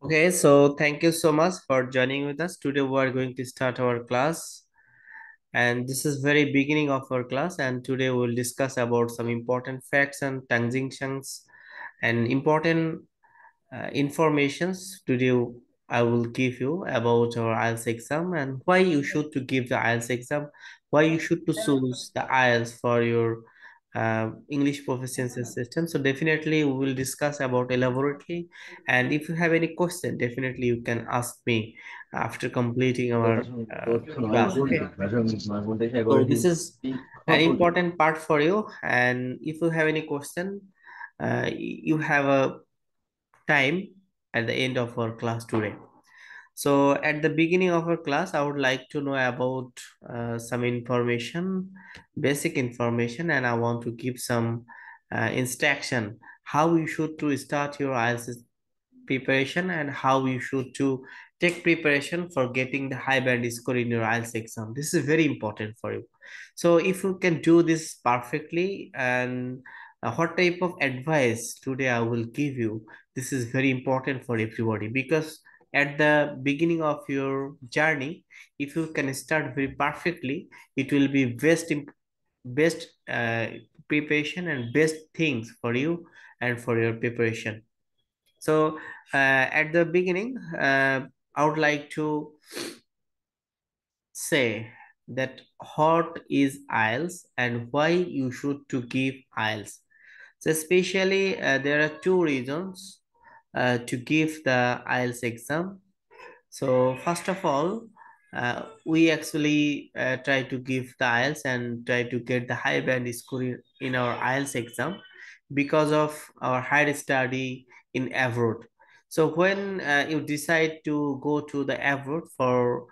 Okay, so thank you so much for joining with us. Today we are going to start our class, and this is very beginning of our class. And today we will discuss about some important facts and distinctions and important informations. Today I will give you about our IELTS exam and why you should to give the IELTS exam, why you should to choose the IELTS for your English proficiency system. So definitely we will discuss about elaborately. And if you have any question, definitely you can ask me after completing our class. Okay. So this is an important part for you. And if you have any question, you have a time at the end of our class today. So at the beginning of our class, I would like to know about some information, basic information, and I want to give some instruction how you should to start your IELTS preparation and how you should to take preparation for getting the high band score in your IELTS exam. This is very important for you. So if you can do this perfectly and what type of advice today I will give you, this is very important for everybody because at the beginning of your journey, if you can start very perfectly, it will be best preparation and best things for you and for your preparation. So at the beginning, I would like to say that what is IELTS and why you should to give IELTS. So especially there are two reasons to give the IELTS exam. So first of all, we actually try to give the IELTS and try to get the high band score in our IELTS exam because of our higher study in abroad. So when you decide to go to the abroad for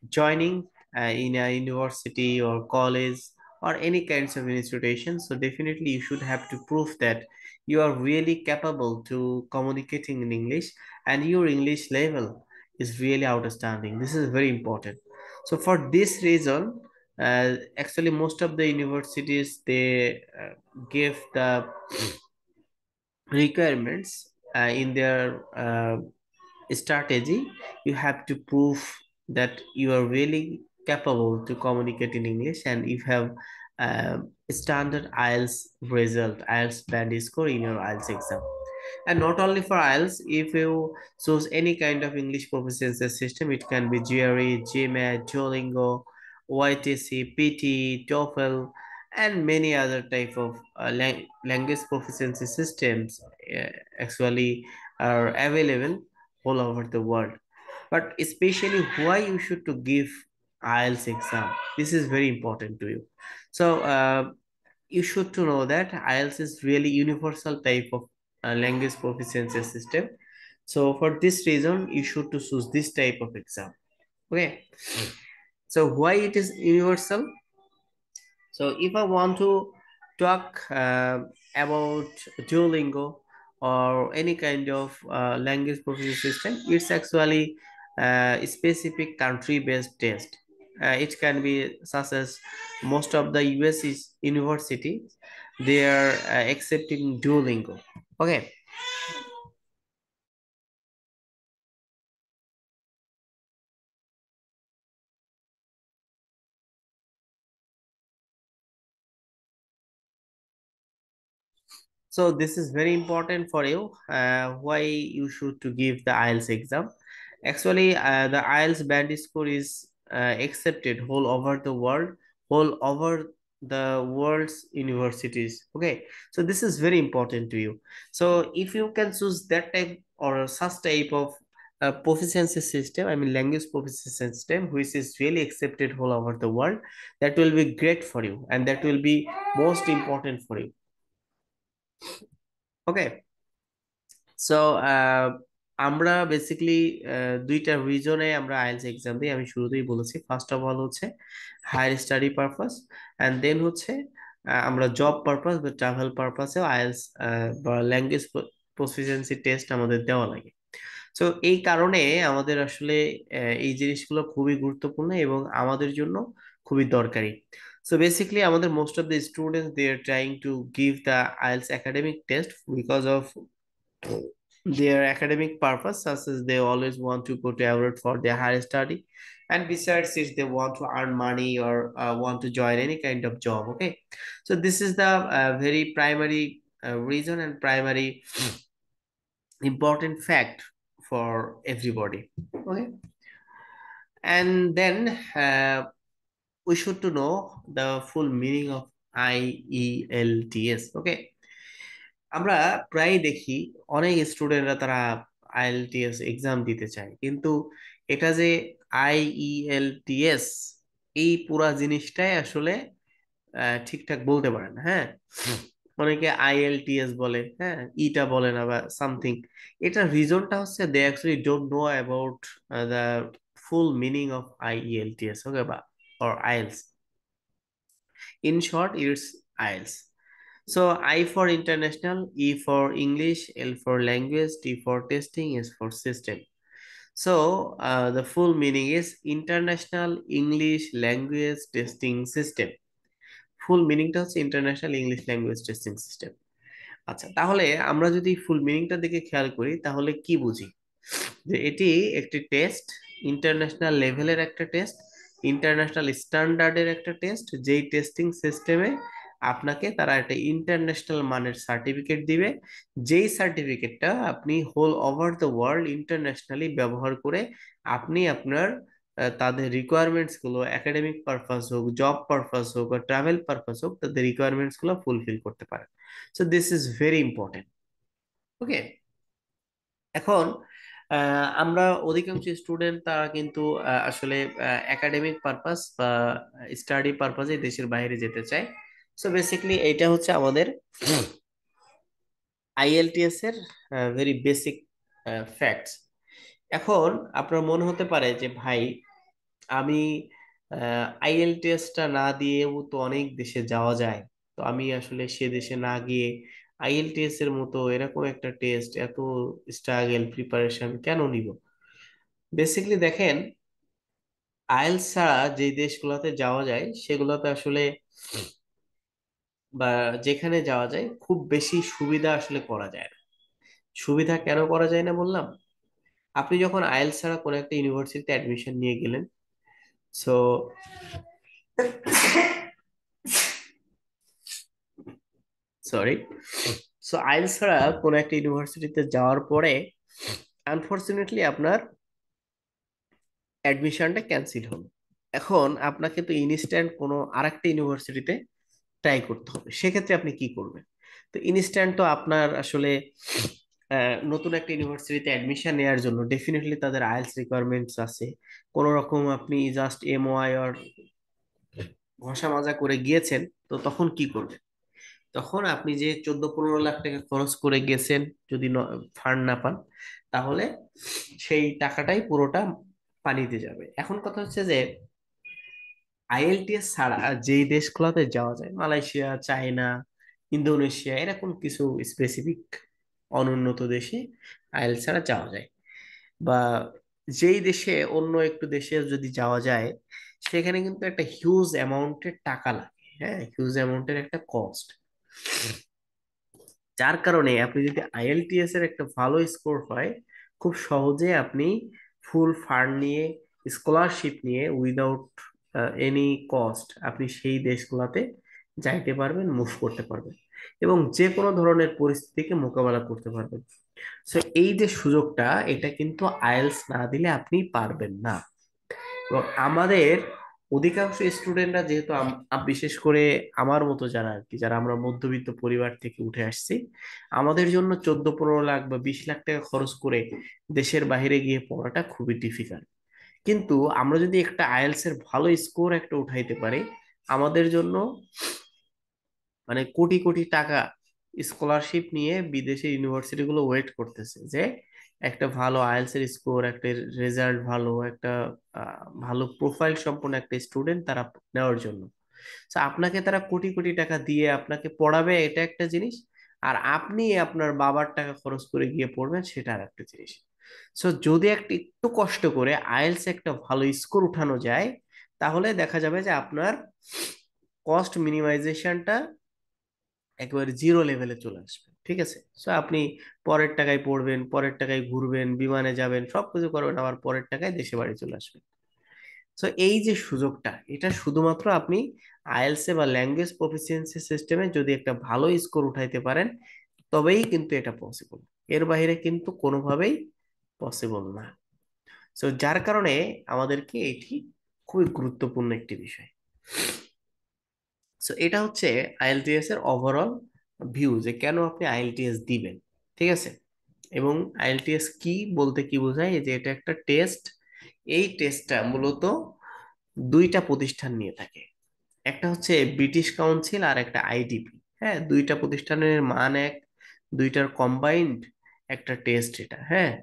joining in a university or college or any kinds of institution, so definitely you should have to prove that you are really capable to communicating in English and your English level is really outstanding. This is very important. So for this reason, actually most of the universities they give the requirements in their strategy. You have to prove that you are really capable to communicate in English and if you have standard IELTS result, IELTS band score in your IELTS exam. And not only for IELTS, if you choose any kind of English proficiency system, it can be GRE, GMAT, Duolingo, YTC, PT, TOEFL, and many other type of language proficiency systems actually are available all over the world. But especially why you should to give IELTS exam. This is very important to you. So you should to know that IELTS is really universal type of language proficiency system. So for this reason, you should to choose this type of exam. Okay. So why it is universal? So if I want to talk about Duolingo or any kind of language processing system, it's actually a specific country-based test. It can be such as most of the universities, they are accepting Duolingo. Okay. So this is very important for you. Why you should to give the IELTS exam? Actually, the IELTS band score is accepted whole over the world, whole over the world's universities. Okay, so this is very important to you. So if you can choose that type or such type of proficiency system, I mean language proficiency system, which is really accepted whole over the world, that will be great for you, and that will be most important for you. Okay. So আমরা basically দুইটা রিজনে আমরা IELTS exam দিই, আমি শুরুতেই বলেছি। First of all হচ্ছে higher study purpose, and then হচ্ছে আমরা জব পারপাস বা ট্রাভেল পারপাসেও আইএলটিএস বা ল্যাঙ্গুয়েজ প্রফিসিয়েন্সি টেস্ট আমাদের দেওয়া লাগে। সো এই কারণে আমাদের আসলে এই জিনিসগুলো খুবই গুরুত্বপূর্ণ এবং আমাদের জন্য খুবই দরকারি। সো বেসিক্যালি আমাদের most of the students they are trying to give the IELTS academic test because of their academic purpose, such as they always want to go to abroad for their higher study, and besides if they want to earn money or want to join any kind of job. Okay, so this is the very primary reason and primary important fact for everybody. Okay, and then we should to know the full meaning of IELTS. Okay, আমরা প্রায় দেখি অনেক স্টুডেন্টরা তারা IELTS exam দিতে চায়, কিন্তু এটা যে আইইএলটিএস এই পুরা জিনিসটাই আসলে ঠিকঠাক বলতে পারে না। হ্যাঁ, অনেকে আইএলটিএস বলে, হ্যাঁ, ইটা বলে না বা সামথিং। এটা রিজনটা হচ্ছে they actually don't know about the full meaning of IELTS. Okay, বা or IELTS, in short it's IELTS. So I for international, E for English, L for language, T for testing, S for system. So the full meaning is International English Language Testing System. ফুল মিনিংটা হচ্ছে international English language testing system. আচ্ছা, তাহলে আমরা যদি ফুল মিনিংটা দিকে খেয়াল করি তাহলে কি বুঝি? যে এটি একটি টেস্ট, ইন্টারন্যাশনাল লেভেলের একটা টেস্ট, ইন্টারন্যাশনাল স্ট্যান্ডার্ডের একটা টেস্ট, যেই টেস্টিং সিস্টেমে আপনাকে তারা একটা ইন্টারন্যাশনাল মানের সার্টিফিকেট দিবে, যেই সার্টিফিকেটটা আপনি whole over the world internationally ব্যবহার করে আপনি আপনার তাদের রিকোয়ারমেন্টস গুলো, একাডেমিক পারপাস হোক, জব পারপাস হোক বা ট্রাভেল পারপাস হোক, তাদের রিকোয়ারমেন্টস গুলো ফুলফিল করতে পারেন। So this is very important. Okay, এখন আমরা অধিকাংশ স্টুডেন্ট তারা কিন্তু আসলে একাডেমিক পারপাস বা স্টাডি পারপাসে দেশের বাইরে যেতে চায়। সো বেসিক্যালি এইটা হচ্ছে আমাদের আইএলটিএস এর ভেরি বেসিক ফ্যাক্টস। এখন আপনার মনে হতে পারে যে ভাই, আমি আইএলটিএসটা না দিয়েও তো অনেক দেশে যাওয়া যায়, তো আমি আসলে সে দেশে না গিয়ে আইএলটিএস এর মতো এরকম একটা টেস্ট এত স্ট্রাগল প্রিপারেশন কেন নিব? বেসিক্যালি দেখেন, আইএলটিএস ছাড়া যে দেশগুলোতে যাওয়া যায় সেগুলোতে আসলে বা যেখানে যাওয়া যায় খুব বেশি সুবিধা আসলে করা যায় না। সুবিধা কেন করা যায় না বললাম, আপনি যখন আইএলটিএস ছাড়া কোনো একটা ইউনিভার্সিটিতে অ্যাডমিশন নিয়ে গেলেন, সো সরি, সো আইএলটিএস ছাড়া কোনো একটা ইউনিভার্সিটিতে যাওয়ার পরে আনফরচুনেটলি আপনার অ্যাডমিশনটা ক্যান্সেল হলো। এখন আপনাকে তো ইনস্ট্যান্ট কোনো আরেকটা ইউনিভার্সিটিতে ট্রাই করতে হবে, সেক্ষেত্রে আপনি কি করবেন? তো ইনস্ট্যান্ট তো আপনার আসলে নতুন একটা ইউনিভার্সিটিতে অ্যাডমিশন নেওয়ার জন্য ডেফিনেটলি তাদের আইএলটিএস রিকোয়ারমেন্টস আছে। কোনো রকম আপনি জাস্ট এমওআই আর ঘষা মাজা করে গিয়েছেন, তো তখন কি করবেন? তখন আপনি যে 14-15 লাখ টাকা খরচ করে গেছেন, যদি ফান্ড না পান, তাহলে সেই টাকাটাই পুরোটা পানিতে যাবে। এখন কথা হচ্ছে যে আইএলটিএস ছাড়া যেই দেশগুলোতে যাওয়া যায়, মালয়েশিয়া, চায়না, ইন্দোনেশিয়া, এরকম কিছু স্পেসিফিক অনুন্নত দেশে আইএলটিএস ছাড়া যাওয়া যায়। বা যেই দেশে অন্য একটু দেশে যদি যাওয়া যায়, সেখানে কিন্তু একটা হিউজ অ্যামাউন্টের টাকা লাগে। হ্যাঁ, হিউজ অ্যামাউন্টের একটা কস্ট, যার কারণে আপনি যদি আইএলটিএস এর একটা ভালো স্কোর হয়, খুব সহজে আপনি ফুল ফান্ড নিয়ে, স্কলারশিপ নিয়ে, উইদাউট এনি কস্ট আপনি সেই দেশগুলোতে যাইতে পারবেন, মুভ করতে পারবেন এবং যে কোনো ধরনের পরিস্থিতিকে মোকাবেলা করতে পারবেন। সো এই যে সুযোগটা, এটা কিন্তু আইএলটিএস না দিলে আপনি পারবেন না। এবং আমাদের অধিকাংশ স্টুডেন্টরা যেহেতু বিশেষ করে আমার মতো যারা আর কি, যারা আমরা মধ্যবিত্ত পরিবার থেকে উঠে আসছি, আমাদের জন্য 14-15 লাখ বা 20 লাখ টাকা খরচ করে দেশের বাইরে গিয়ে পড়াটা খুবই ডিফিকাল্ট। কিন্তু আমরা যদি একটা আইএলটিএস এর ভালো স্কোর একটা উঠাইতে পারি, আমাদের জন্য মানে কোটি কোটি টাকা স্কলারশিপ নিয়ে বিদেশি ইউনিভার্সিটি গুলো ওয়েট করতেছে যে একটা ভালো আইএলটিএস এর স্কোর, একটা রেজাল্ট ভালো, একটা ভালো প্রোফাইল সম্পন্ন একটা স্টুডেন্ট তারা নেওয়ার জন্য। তো আপনাকে তারা কোটি কোটি টাকা দিয়ে আপনাকে পড়াবে, এটা একটা জিনিস। আর আপনি আপনার বাবার টাকা খরচ করে গিয়ে পড়বেন, সেটা আর একটা জিনিস। সো যদি একটা একটু কষ্ট করে আইএলটিএস একটা ভালো স্কোর উঠানো যায়, তাহলে দেখা যাবে যে আপনার কস্ট মিনিমাইজেশনটা একেবারে জিরো লেভেলে চলে আসবে। ঠিক আছে, সো আপনি পরের টাকায় পড়বেন, পরের টাকায় ঘুরবেন, বিমানে যাবেন, সবকিছু করবেন, আবার পরের টাকায় দেশে বাড়ি চলে আসবেন। সো এই যে সুযোগটা, এটা শুধুমাত্র আপনি আইএলটিএস বা ল্যাঙ্গুয়েজ প্রফিসিয়েন্সি সিস্টেমে যদি একটা ভালো স্কোর উঠাইতে পারেন, তবেই কিন্তু এটা পসিবল। এর বাইরে কিন্তু কোনোভাবেই পসিবল না। সো যার কারণে আমাদেরকে এটি খুবই গুরুত্বপূর্ণ একটি বিষয়। সো এটা হচ্ছে আইএলটিএস এর ওভারঅল ভিউ, যে কেন আপনি আইএলটিএস দিবেন। ঠিক আছে, এবং আইএলটিএস কি বলতে কি বোঝায়, যে এটা একটা টেস্ট। এই টেস্টটা মূলত দুইটা প্রতিষ্ঠান নিয়ে থাকে। একটা হচ্ছে ব্রিটিশ কাউন্সিল আর একটা আইডিপি। হ্যাঁ, দুইটা প্রতিষ্ঠানের মান এক, দুইটার কম্বাইন্ড একটা টেস্ট এটা। হ্যাঁ,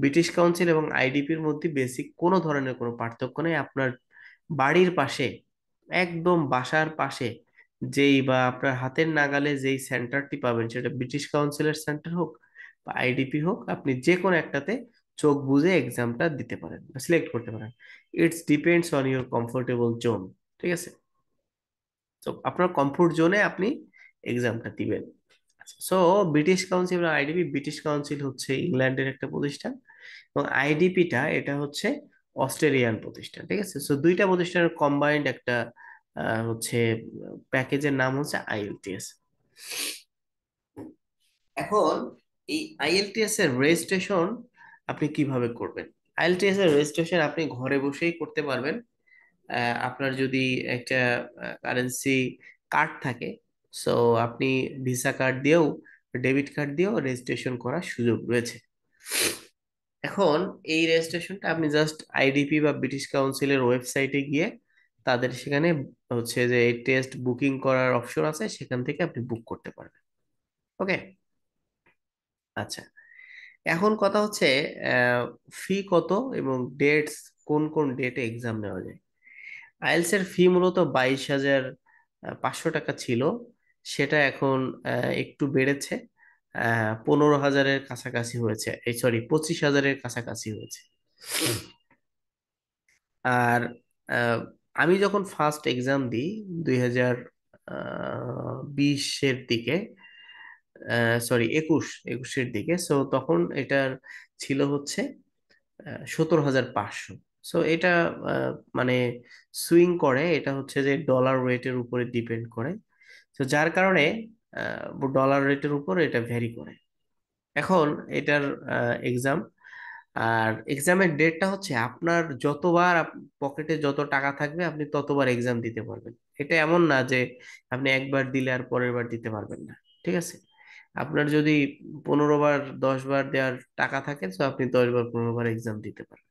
ব্রিটিশ কাউন্সিল এবং আইডিপির মধ্যে বেসিক কোনো ধরনের কোনো পার্থক্য নেই। আপনার বাড়ির পাশে, একদম বাসার পাশে যেই বা আপনার হাতের নাগালে যেই সেন্টারটি পাবেন, সেটা ব্রিটিশ কাউন্সিলের সেন্টার হোক বা আইডিপি হোক, আপনি যে কোনো একটাতে চোখ বুজে এক্সামটা দিতে পারেন বা সিলেক্ট করতে পারেন। It's depends on your comfortable zone. ঠিক আছে, তো আপনার কমফোর্ট জোনে আপনি এক্সামটা দিবেন। সো ব্রিটিশ কাউন্সিল বা আইডিপি, ব্রিটিশ কাউন্সিল হচ্ছে ইংল্যান্ডের একটা প্রতিষ্ঠান, এবং আইডিপিটা এটা হচ্ছে অস্ট্রেলিয়ান প্রতিষ্ঠান। ঠিক আছে, সো দুইটা প্রতিষ্ঠানের কম্বাইন্ড একটা হচ্ছে প্যাকেজের নাম হচ্ছে আইএলটিএস। এখন এই আইএলটিএস এর রেজিস্ট্রেশন আপনি কিভাবে করবেন? আইএলটিএস এর রেজিস্ট্রেশন আপনি ঘরে বসেই করতে পারবেন। আপনার যদি একটা কারেন্সি কার্ড থাকে, সো আপনি ভিসা কার্ড দিয়েও, ডেবিট কার্ড দিয়েও রেজিস্ট্রেশন করার সুযোগ রয়েছে। এখন এই রেজিস্ট্রেশনটা আপনি জাস্ট আইডিপি বা ব্রিটিশ কাউন্সিলের ওয়েবসাইটে গিয়ে তাদের সেখানে হচ্ছে যে টেস্ট বুকিং করার অপশন আছে, সেখান থেকে আপনি বুক করতে পারবেন। ওকে, আচ্ছা। এখন কথা হচ্ছে ফি কত এবং ডেটস, কোন কোন ডেটে এক্সাম নেওয়া যায়। আইএলস এর ফি মূলত 22,500 টাকা ছিল, সেটা এখন একটু বেড়েছে, 15,000-এর কাছাকাছি হয়েছে, এই সরি 25,000-এর কাছাকাছি হয়েছে। আর আহ, আমি যখন ফার্স্ট এক্সাম দিই 2020-এর দিকে, সরি 21-এর দিকে, সো তখন এটার ছিল হচ্ছে 17,500। সো এটা আহ, মানে সুইং করে, এটা হচ্ছে যে ডলার রেটের উপরে ডিপেন্ড করে। তো যার কারণে ডলার রেটের উপর এটা ভ্যারি করে। এখন এটার এক্সাম, আর এক্সামের ডেটটা হচ্ছে আপনার যতবার পকেটে যত টাকা থাকবে আপনি ততবার এক্সাম দিতে পারবেন। এটা এমন না যে আপনি একবার দিলে আর পরের বার দিতে পারবেন না। ঠিক আছে, আপনার যদি 15 বার 10 বার দেওয়ার টাকা থাকে, তো আপনি 10 বার 15 বার এক্সাম দিতে পারবেন।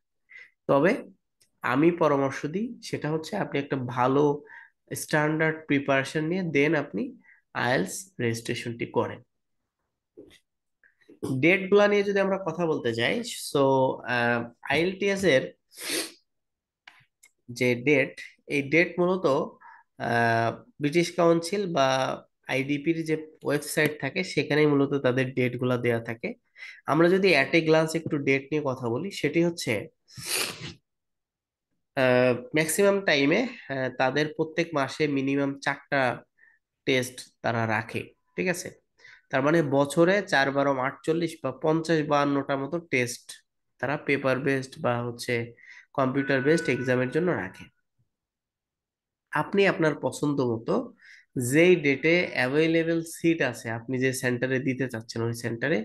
তবে আমি পরামর্শ দিই, সেটা হচ্ছে আপনি একটা ভালো স্ট্যান্ডার্ড প্রিপারেশন নিয়ে দেন আপনি আইএলস রেজিস্ট্রেশনটি করেন। ডেট গুলা নিয়ে যদি আমরা কথা বলতে যাই, সো আইএলটিএস এর যে ডেট, এই ডেট মূলত ব্রিটিশ কাউন্সিল বা আইডিপির যে ওয়েবসাইট থাকে সেখানেই মূলত তাদের ডেট গুলা দেওয়া থাকে। আমরা যদি অ্যাট এ গ্লান্স একটু ডেট নিয়ে কথা বলি, সেটি হচ্ছে ম্যাক্সিমাম টাইমে তাদের প্রত্যেক মাসে মিনিমাম 4টা টেস্ট তারা রাখে। ঠিক আছে, তার মানে বছরে 4 × 48 বা 50-52টার মতো টেস্ট তারা পেপার বেসড বা হচ্ছে কম্পিউটার বেসড এক্সামের জন্য রাখে। আপনি আপনার পছন্দ মতো যেই ডেটে অ্যাভেলেবেল সিট আছে, আপনি যে সেন্টারে দিতে চাচ্ছেন ওই সেন্টারে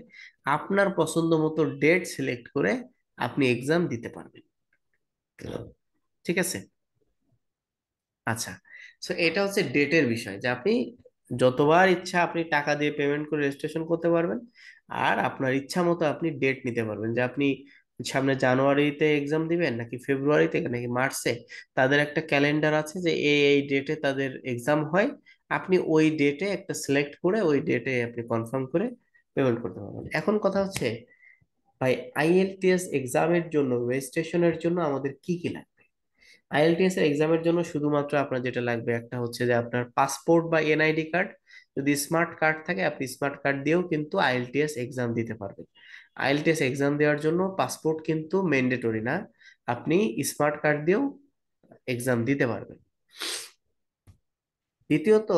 আপনার পছন্দ মতো ডেট সিলেক্ট করে আপনি এক্সাম দিতে পারবেন। ঠিক আছে, আচ্ছা। সো এটা হচ্ছে ডেটের বিষয়, যে আপনি যতবার ইচ্ছা আপনি টাকা দিয়ে পেমেন্ট করে রেজিস্ট্রেশন করতে পারবেন। আর আপনার ইচ্ছা মতো আপনি ডেট নিতে পারবেন, যে আপনি সামনে জানুয়ারিতে এক্সাম দিবেন নাকি ফেব্রুয়ারিতে নাকি মার্চে। তাদের একটা ক্যালেন্ডার আছে যে এই ডেটে তাদের এক্সাম হয়। আপনি ওই ডেটে একটা সিলেক্ট করে ওই ডেটে আপনি কনফার্ম করে পেমেন্ট করতে পারবেন। এখন কথা হচ্ছে ভাই, আইএলটিএস এক্সামের জন্য রেজিস্ট্রেশনের জন্য আমাদের কি কি লাগবে? আইএলটিএস এর এক্সামের জন্য শুধুমাত্র আপনার যেটা লাগবে, একটা হচ্ছে যে আপনার পাসপোর্ট বা এনআইডি কার্ড। যদি স্মার্ট কার্ড থাকে আপনি স্মার্ট কার্ড দিয়েও কিন্তু আইএলটিএস এক্সাম দিতে পারবেন। আইএলটিএস এক্সাম দেওয়ার জন্য পাসপোর্ট কিন্তু ম্যান্ডেটরি না, আপনি স্মার্ট কার্ড দিয়েও এক্সাম দিতে পারবেন। দ্বিতীয়ত,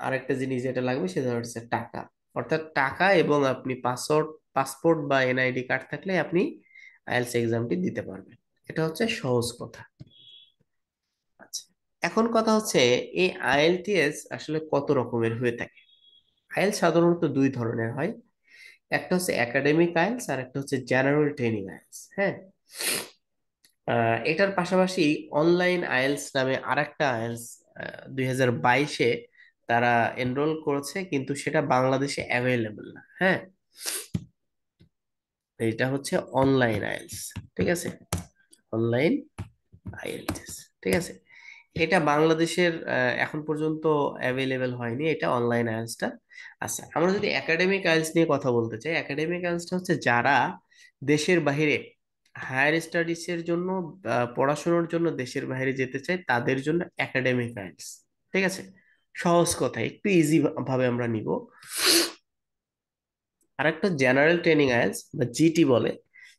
আরেকটা জিনিস যেটা লাগবে সেটা হচ্ছে টাকা। অর্থাৎ টাকা এবং আপনি পাসপোর্ট পাসপোর্ট বা এনআইডি কার্ড থাকলে আপনি আইএলটিএস এক্সামটি দিতে পারবেন। এটা হচ্ছে সহজ কথা। আচ্ছা, এখন কথা হচ্ছে এই আইএলটিএস আসলে কত রকমের হয়ে থাকে। আইএলটিএস সাধারণত দুই ধরনের হয়। একটা হচ্ছে একাডেমিক আইএলটিএস আর একটা হচ্ছে জেনারেল ট্রেনিং আইএলটিএস। হ্যাঁ, এটার পাশাপাশি অনলাইন আইএলটিএস নামে আরেকটা আইএলটিএস 2022-এ তারা এনরোল করেছে, কিন্তু সেটা বাংলাদেশে অ্যাভেলেবল না। হ্যাঁ, এটা হচ্ছে অনলাইন আইএলটিএস। ঠিক আছে, অনলাইন আইএলটিএস। ঠিক আছে, এটা বাংলাদেশের এখন পর্যন্ত অ্যাভেলেবেল হয়নি, এটা অনলাইন আইএলটিএসটা। আচ্ছা, আমরা যদি একাডেমিক আইএলটিএস নিয়ে কথা বলতে চাই, একাডেমিক আইএলটিএসটা হচ্ছে যারা দেশের বাইরে হায়ার স্টাডিজ এর জন্য, পড়াশোনার জন্য দেশের বাইরে যেতে চায় তাদের জন্য একাডেমিক আইএলটিএস। ঠিক আছে, সহজ কথা, একটু ইজি ভাবে আমরা নিব। আর একটা জেনারেল ট্রেনিং আইএলটিএস বা জিটি বলে।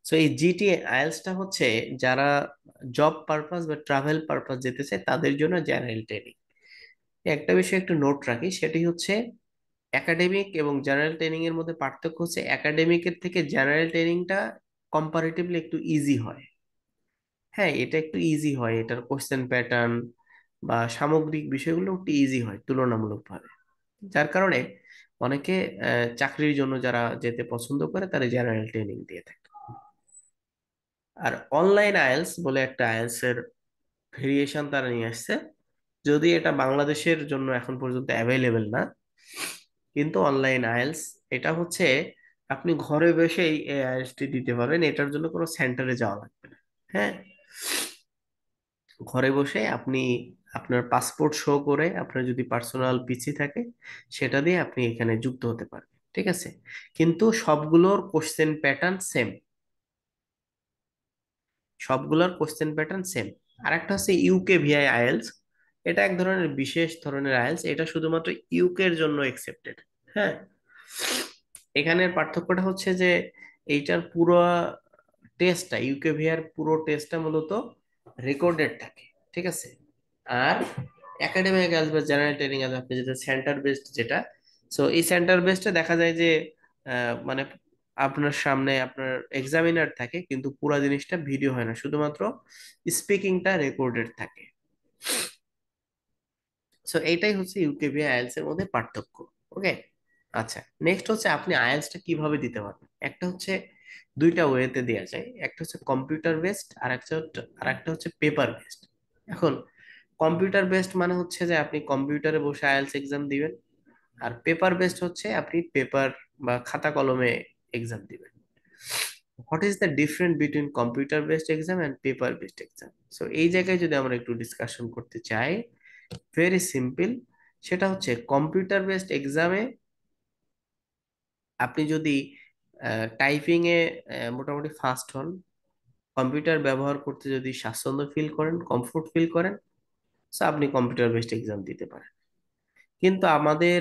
সো এই জিটি আইএলটিএসটা হচ্ছে যারা জব পারপাস বা ট্রাভেল পারপাস যেতে চায় তাদের জন্য জেনারেল ট্রেনিং। একটা বিষয় একটু নোট রাখি, সেটি হচ্ছে একাডেমিক এবং জেনারেল ট্রেনিং এর মধ্যে পার্থক্য হচ্ছে একাডেমিকের থেকে জেনারেল ট্রেনিংটা কম্পারেটিভলি একটু ইজি হয়। হ্যাঁ, এটা একটু ইজি হয়, এটার কোশ্চেন প্যাটার্ন বা সামগ্রিক বিষয়গুলো একটু ইজি হয় তুলনামূলকভাবে। যার কারণে অনেকে চাকরির জন্য যারা যেতে পছন্দ করে তারা জেনারেল ট্রেনিং দিয়ে থাকে। আর অনলাইন আইএলটিএস বলে একটা আইএলটিএস এর ভেরিয়েশন তারা নিয়ে আসছে, যদি এটা বাংলাদেশের জন্য এখন পর্যন্ত অ্যাভেলেবেল না, কিন্তু অনলাইন আইএলটিএস এটা হচ্ছে আপনি ঘরে বসেই এই আইএলটিএস টি দিতে পারবেন, এটার জন্য কোনো সেন্টারে যাওয়া লাগবে না। হ্যাঁ, ঘরে বসে আপনি আপনার পাসপোর্ট শো করে আপনার যদি পার্সোনাল পিসি থাকে সেটা দিয়ে আপনি এখানে যুক্ত হতে পারবেন। ঠিক আছে, কিন্তু সবগুলোর কোশ্চেন প্যাটার্ন সেম, সবগুলোর কোশ্চেন প্যাটার্ন সেম। আর একটা হচ্ছে ইউকে ভিআই আইএলটিএস। এটা এক ধরনের বিশেষ ধরনের আইএলটিএস, এটা শুধুমাত্র ইউকে এর জন্য একসেপ্টেড। হ্যাঁ, এখানের পার্থক্যটা হচ্ছে যে এইটার পুরো টেস্টটা, ইউকেভিআর পুরো টেস্টটা মূলত রেকর্ডেড থাকে। ঠিক আছে, আর একাডেমিক বা জেনারেল ট্রেনিং আপনি যেটা সেন্টার বেসড যেটা, সো এই সেন্টার বেসডে দেখা যায় যে মানে আপনার সামনে আপনার এক্সামিনার থাকে, কিন্তু পুরো জিনিসটা ভিডিও হয় না, শুধুমাত্র স্পিকিংটা রেকর্ডেড থাকে। সো এইটাই হচ্ছে ইউকেভিআই আইএলটিএস এর মধ্যে পার্থক্য। ওকে, আচ্ছা, নেক্সট হচ্ছে আপনি আইএলটিএসটা কিভাবে দিতে পারবেন। একটা হচ্ছে দুইটা ওয়েতে দেওয়া যায়, একটা হচ্ছে কম্পিউটার বেসড আর একটা হচ্ছে পেপার বেসড। এখন কম্পিউটার বেসড মানে হচ্ছে যে আপনি কম্পিউটারে বসে আইএলটিএস এক্সাম দিবেন, আর পেপার বেসড হচ্ছে আপনি পেপার বা খাতা কলমে এক্সাম দিবেন। What is the difference between computer based exam and paper based exam? So এই জায়গায় যদি আমরা একটু ডিসকাশন করতে চাই, ভেরি সিম্পল। সেটা হচ্ছে কম্পিউটার বেসড এক্সামে আপনি যদি টাইপিং এ মোটামুটি ফাস্ট হন, কম্পিউটার ব্যবহার করতে যদি স্বাচ্ছন্দ্য ফিল করেন, কমফোর্ট ফিল করেন, সো আপনি কম্পিউটার বেসড এক্সাম দিতে পারেন। কিন্তু আমাদের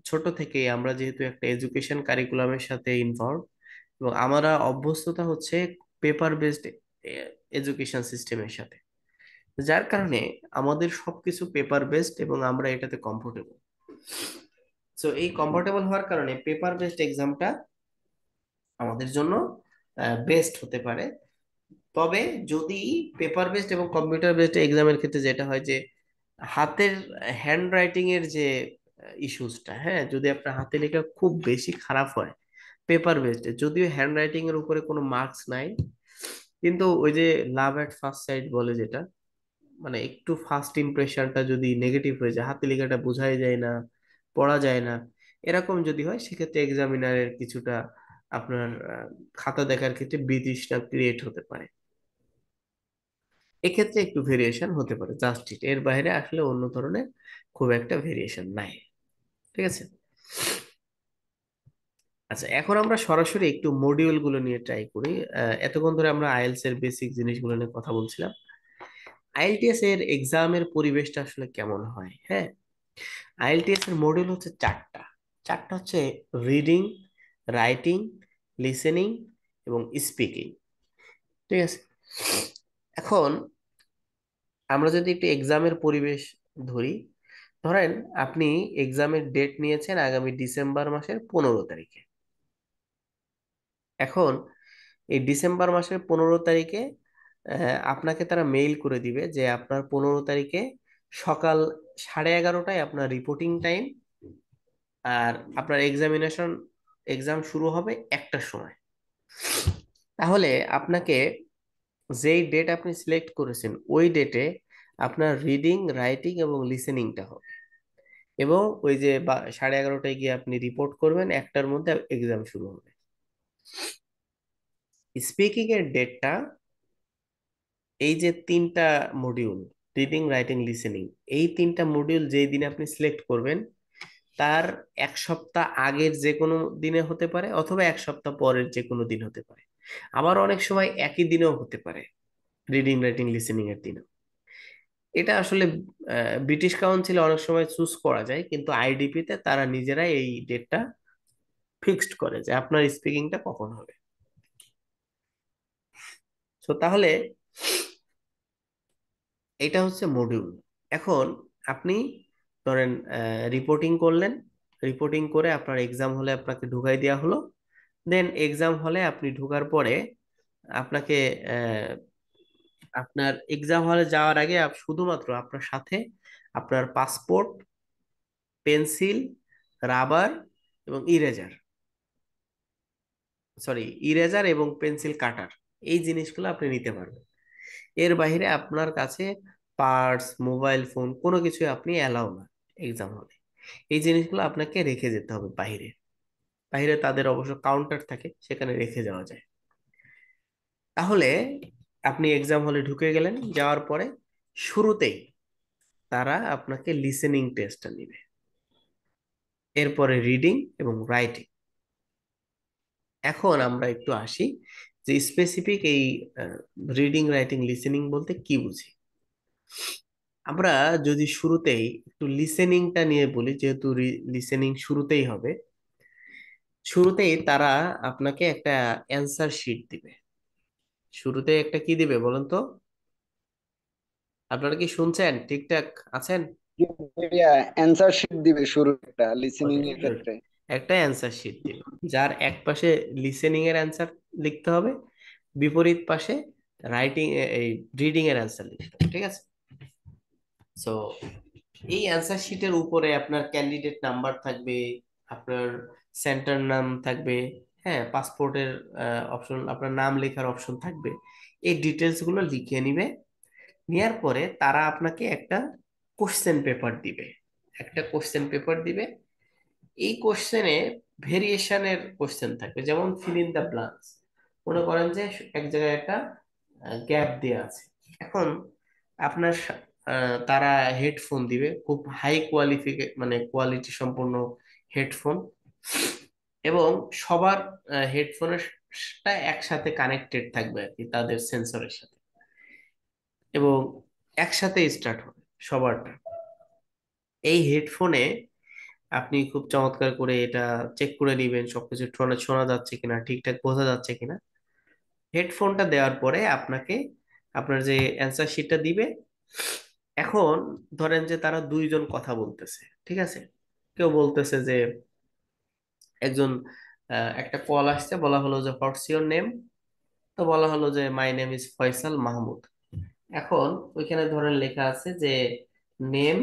ছোট থেকেই আমরা যেহেতু একটা এডুকেশন কারিকুলামের সাথে ইনভলভ, এবং আমরা অভ্যস্ততা হচ্ছে পেপার বেসড এডুকেশন সিস্টেমের সাথে, যার কারণে আমাদের সবকিছু পেপার বেসড এবং আমরা এটাতে কমফোর্টেবল। সো এই কমফোর্টেবল হওয়ার কারণে পেপার বেসড এক্সামটা আমাদের জন্য বেস্ট হতে পারে। তবে যদি পেপার বেসড এবং কম্পিউটার বেসড এক্সামের ক্ষেত্রে যেটা হয় যে হাতের হ্যান্ড রাইটিং এর যে ইস্যুসটা, হ্যাঁ, যদি আপনার হাতে লেখা খুব বেশি খারাপ হয় পেপার বেসড, যদিও হ্যান্ড রাইটিং এর উপরে কোনো মার্কস নাই, কিন্তু ওই যে লাভ এট ফার্স্ট সাইট বলে যেটা, মানে একটু ফার্স্ট ইমপ্রেশনটা যদি নেগেটিভ হয়ে যায়, হাতে লেখাটা বোঝাই যায় না, পড়া যায় না, এরকম যদি হয় সেক্ষেত্রে এক্সামিনারের কিছুটা আপনার খাতা দেখার ক্ষেত্রে বিতৃষ্ণা ক্রিয়েট হতে পারে। এক্ষেত্রে একটু ভেরিয়েশন হতে পারে, জাস্ট ইট, এর বাইরে আসলে অন্য ধরনের খুব একটা ভেরিয়েশন নাই। ঠিক আছে, আচ্ছা, এখন আমরা সরাসরি একটু মডিউল গুলো নিয়ে ট্রাই করি। এতক্ষণ ধরে আমরা আইএলটিএস এর বেসিক জিনিসগুলো নিয়ে কথা বলছিলাম। আইএলটিএস এর এক্সামের পরিবেশটা আসলে কেমন হয়। হ্যাঁ, আইএলটিএস এর মডিউল হচ্ছে চারটা। চারটা হচ্ছে রিডিং, রাইটিং, লিসেনিং এবং স্পিকিং। ঠিক আছে, এখন আমরা যদি একটু এক্সামের পরিবেশ ধরি, ধরেন আপনি এক্সামের ডেট নিয়েছেন আগামী ডিসেম্বর মাসের 15 তারিখে। এখন এই ডিসেম্বর মাসের 15 তারিখে আপনাকে তারা মেইল করে দিবে যে আপনার 15 তারিখে সকাল 11:30টায় আপনার রিপোর্টিং টাইম, আর আপনার এক্সাম শুরু হবে 1টার সময়। তাহলে আপনাকে যেই ডেট আপনি সিলেক্ট করেছেন ওই ডেটে আপনার রিডিং, রাইটিং এবং লিসেনিংটা হবে, এবং ওই যে 11:30টায় গিয়ে আপনি রিপোর্ট করবেন, 1টার মধ্যে এক্সাম শুরু হবে। স্পিকিং এর ডেটটা, এই যে 3টা মডিউল, রিডিং, রাইটিং, লিসেনিং, এই 3টা মডিউল যেই দিনে আপনি সিলেক্ট করবেন তার 1 সপ্তাহ আগের যে কোনো দিনে হতে পারে, অথবা 1 সপ্তাহ পরের যে কোনো দিন হতে পারে। আবার অনেক সময় একই দিনেও হতে পারে, রিডিং, রাইটিং, লিসেনিং এর দিনে। এটা আসলে ব্রিটিশ কাউন্সিলে অনেক সময় চুজ করা যায়, কিন্তু আইডিপি তে তারা নিজেরাই এই ডেটটা ফিক্সড করে যে আপনার স্পিকিংটা কখন হবে। তো তাহলে এটা হচ্ছে মডিউল। এখন আপনি ধরেন রিপোর্টিং করলেন, রিপোর্টিং করে আপনার এক্সাম হলে আপনাকে ঢুকাই দেওয়া হলো। দেন এক্সাম হলে আপনি ঢোকার পরে আপনাকে আপনার এক্সাম হলে যাওয়ার আগে শুধুমাত্র আপনার সাথে আপনার পাসপোর্ট, পেন্সিল, রাবার এবং ইরেজার, ইরেজার এবং পেন্সিল কাটার, এই জিনিসগুলো আপনি নিতে পারবেন। এর বাইরে আপনার কাছে পার্স, মোবাইল ফোন কোনো কিছুই আপনি অ্যালাউ না এক্সাম হলে। এই জিনিসগুলো আপনাকে রেখে যেতে হবে বাইরে। বাইরে তাদের অবশ্য কাউন্টার থাকে, সেখানে রেখে যাওয়া যায়। তাহলে আপনি এক্সাম হলে ঢুকে গেলেন, যাওয়ার পরে শুরুতেই তারা আপনাকে লিসেনিং টেস্টটা নিবে, এরপরে রিডিং এবং রাইটিং। এখন আমরা একটু আসি যে স্পেসিফিক এই রিডিং, রাইটিং, লিসেনিং বলতে কি বুঝি। আমরা যদি শুরুতেই একটু লিসেনিংটা নিয়ে বলি, যেহেতু লিসেনিং শুরুতেই হবে, শুরুতেই তারা আপনাকে একটা অ্যান্সার শিট দিবে। শুরুতে একটা কি দিবে বলেন তো? আপনারা কি শুনছেন? ঠিকঠাক আছেন? অ্যান্সার শিট দিবে শুরু একটা লিসেনিং ওকে, এর গুড। ক্ষেত্রে। একটা অ্যান্সার শিট দিবে, যার এক পাশে লিসেনিং এর অ্যান্সার লিখতে হবে, বিপরীত পাশে রাইটিং, এই রিডিং এর অ্যান্সার লিখতে হবে, ঠিক আছে? সো এই অ্যান্সার শিটের উপরে আপনার ক্যান্ডিডেট নাম্বার থাকবে, আপনার সেন্টার নাম থাকবে, হ্যাঁ, পাসপোর্টের অপশন, আপনার নাম লেখার অপশন থাকবে। এই ডিটেলস গুলো লিখে নিবে। নেওয়ার পরে তারা আপনাকে একটা কোশ্চেন পেপার দিবে, একটা কোশ্চেন পেপার দিবে। এই কোশ্চেনে ভেরিয়েশনের কোশ্চেন থাকবে, যেমন ফিল ইন দ্য ব্লাঙ্কস। মনে করেন যে এক জায়গায় একটা গ্যাপ দেওয়া আছে। এখন আপনার তারা হেডফোন দিবে, খুব হাই মানে কোয়ালিটি সম্পন্ন হেডফোন, এবং সবার হেডফোনের একসাথে কানেক্টেড থাকবে আর কি তাদের সেন্সরের সাথে, এবং একসাথে স্টার্ট হবে সবারটা। এই হেডফোনে আপনি খুব চমৎকার করে এটা চেক করে নেবেন সবকিছু শোনা শোনা যাচ্ছে কিনা, ঠিকঠাক বোঝা যাচ্ছে কিনা। হেডফোনটা দেওয়ার পরে আপনাকে আপনার যে অ্যান্সার শিটটা দিবে। এখন ধরেন যে তারা দুইজন কথা বলতেছে, ঠিক আছে? কেউ বলতেছে যে একজন একটা কল আসছে, বলা হলো যে হোয়াটস ইওর নেম। তো বলা হলো যে my name is Faisal Mahmud. এখন ওইখানে ধরেন লেখা আছে যে নেম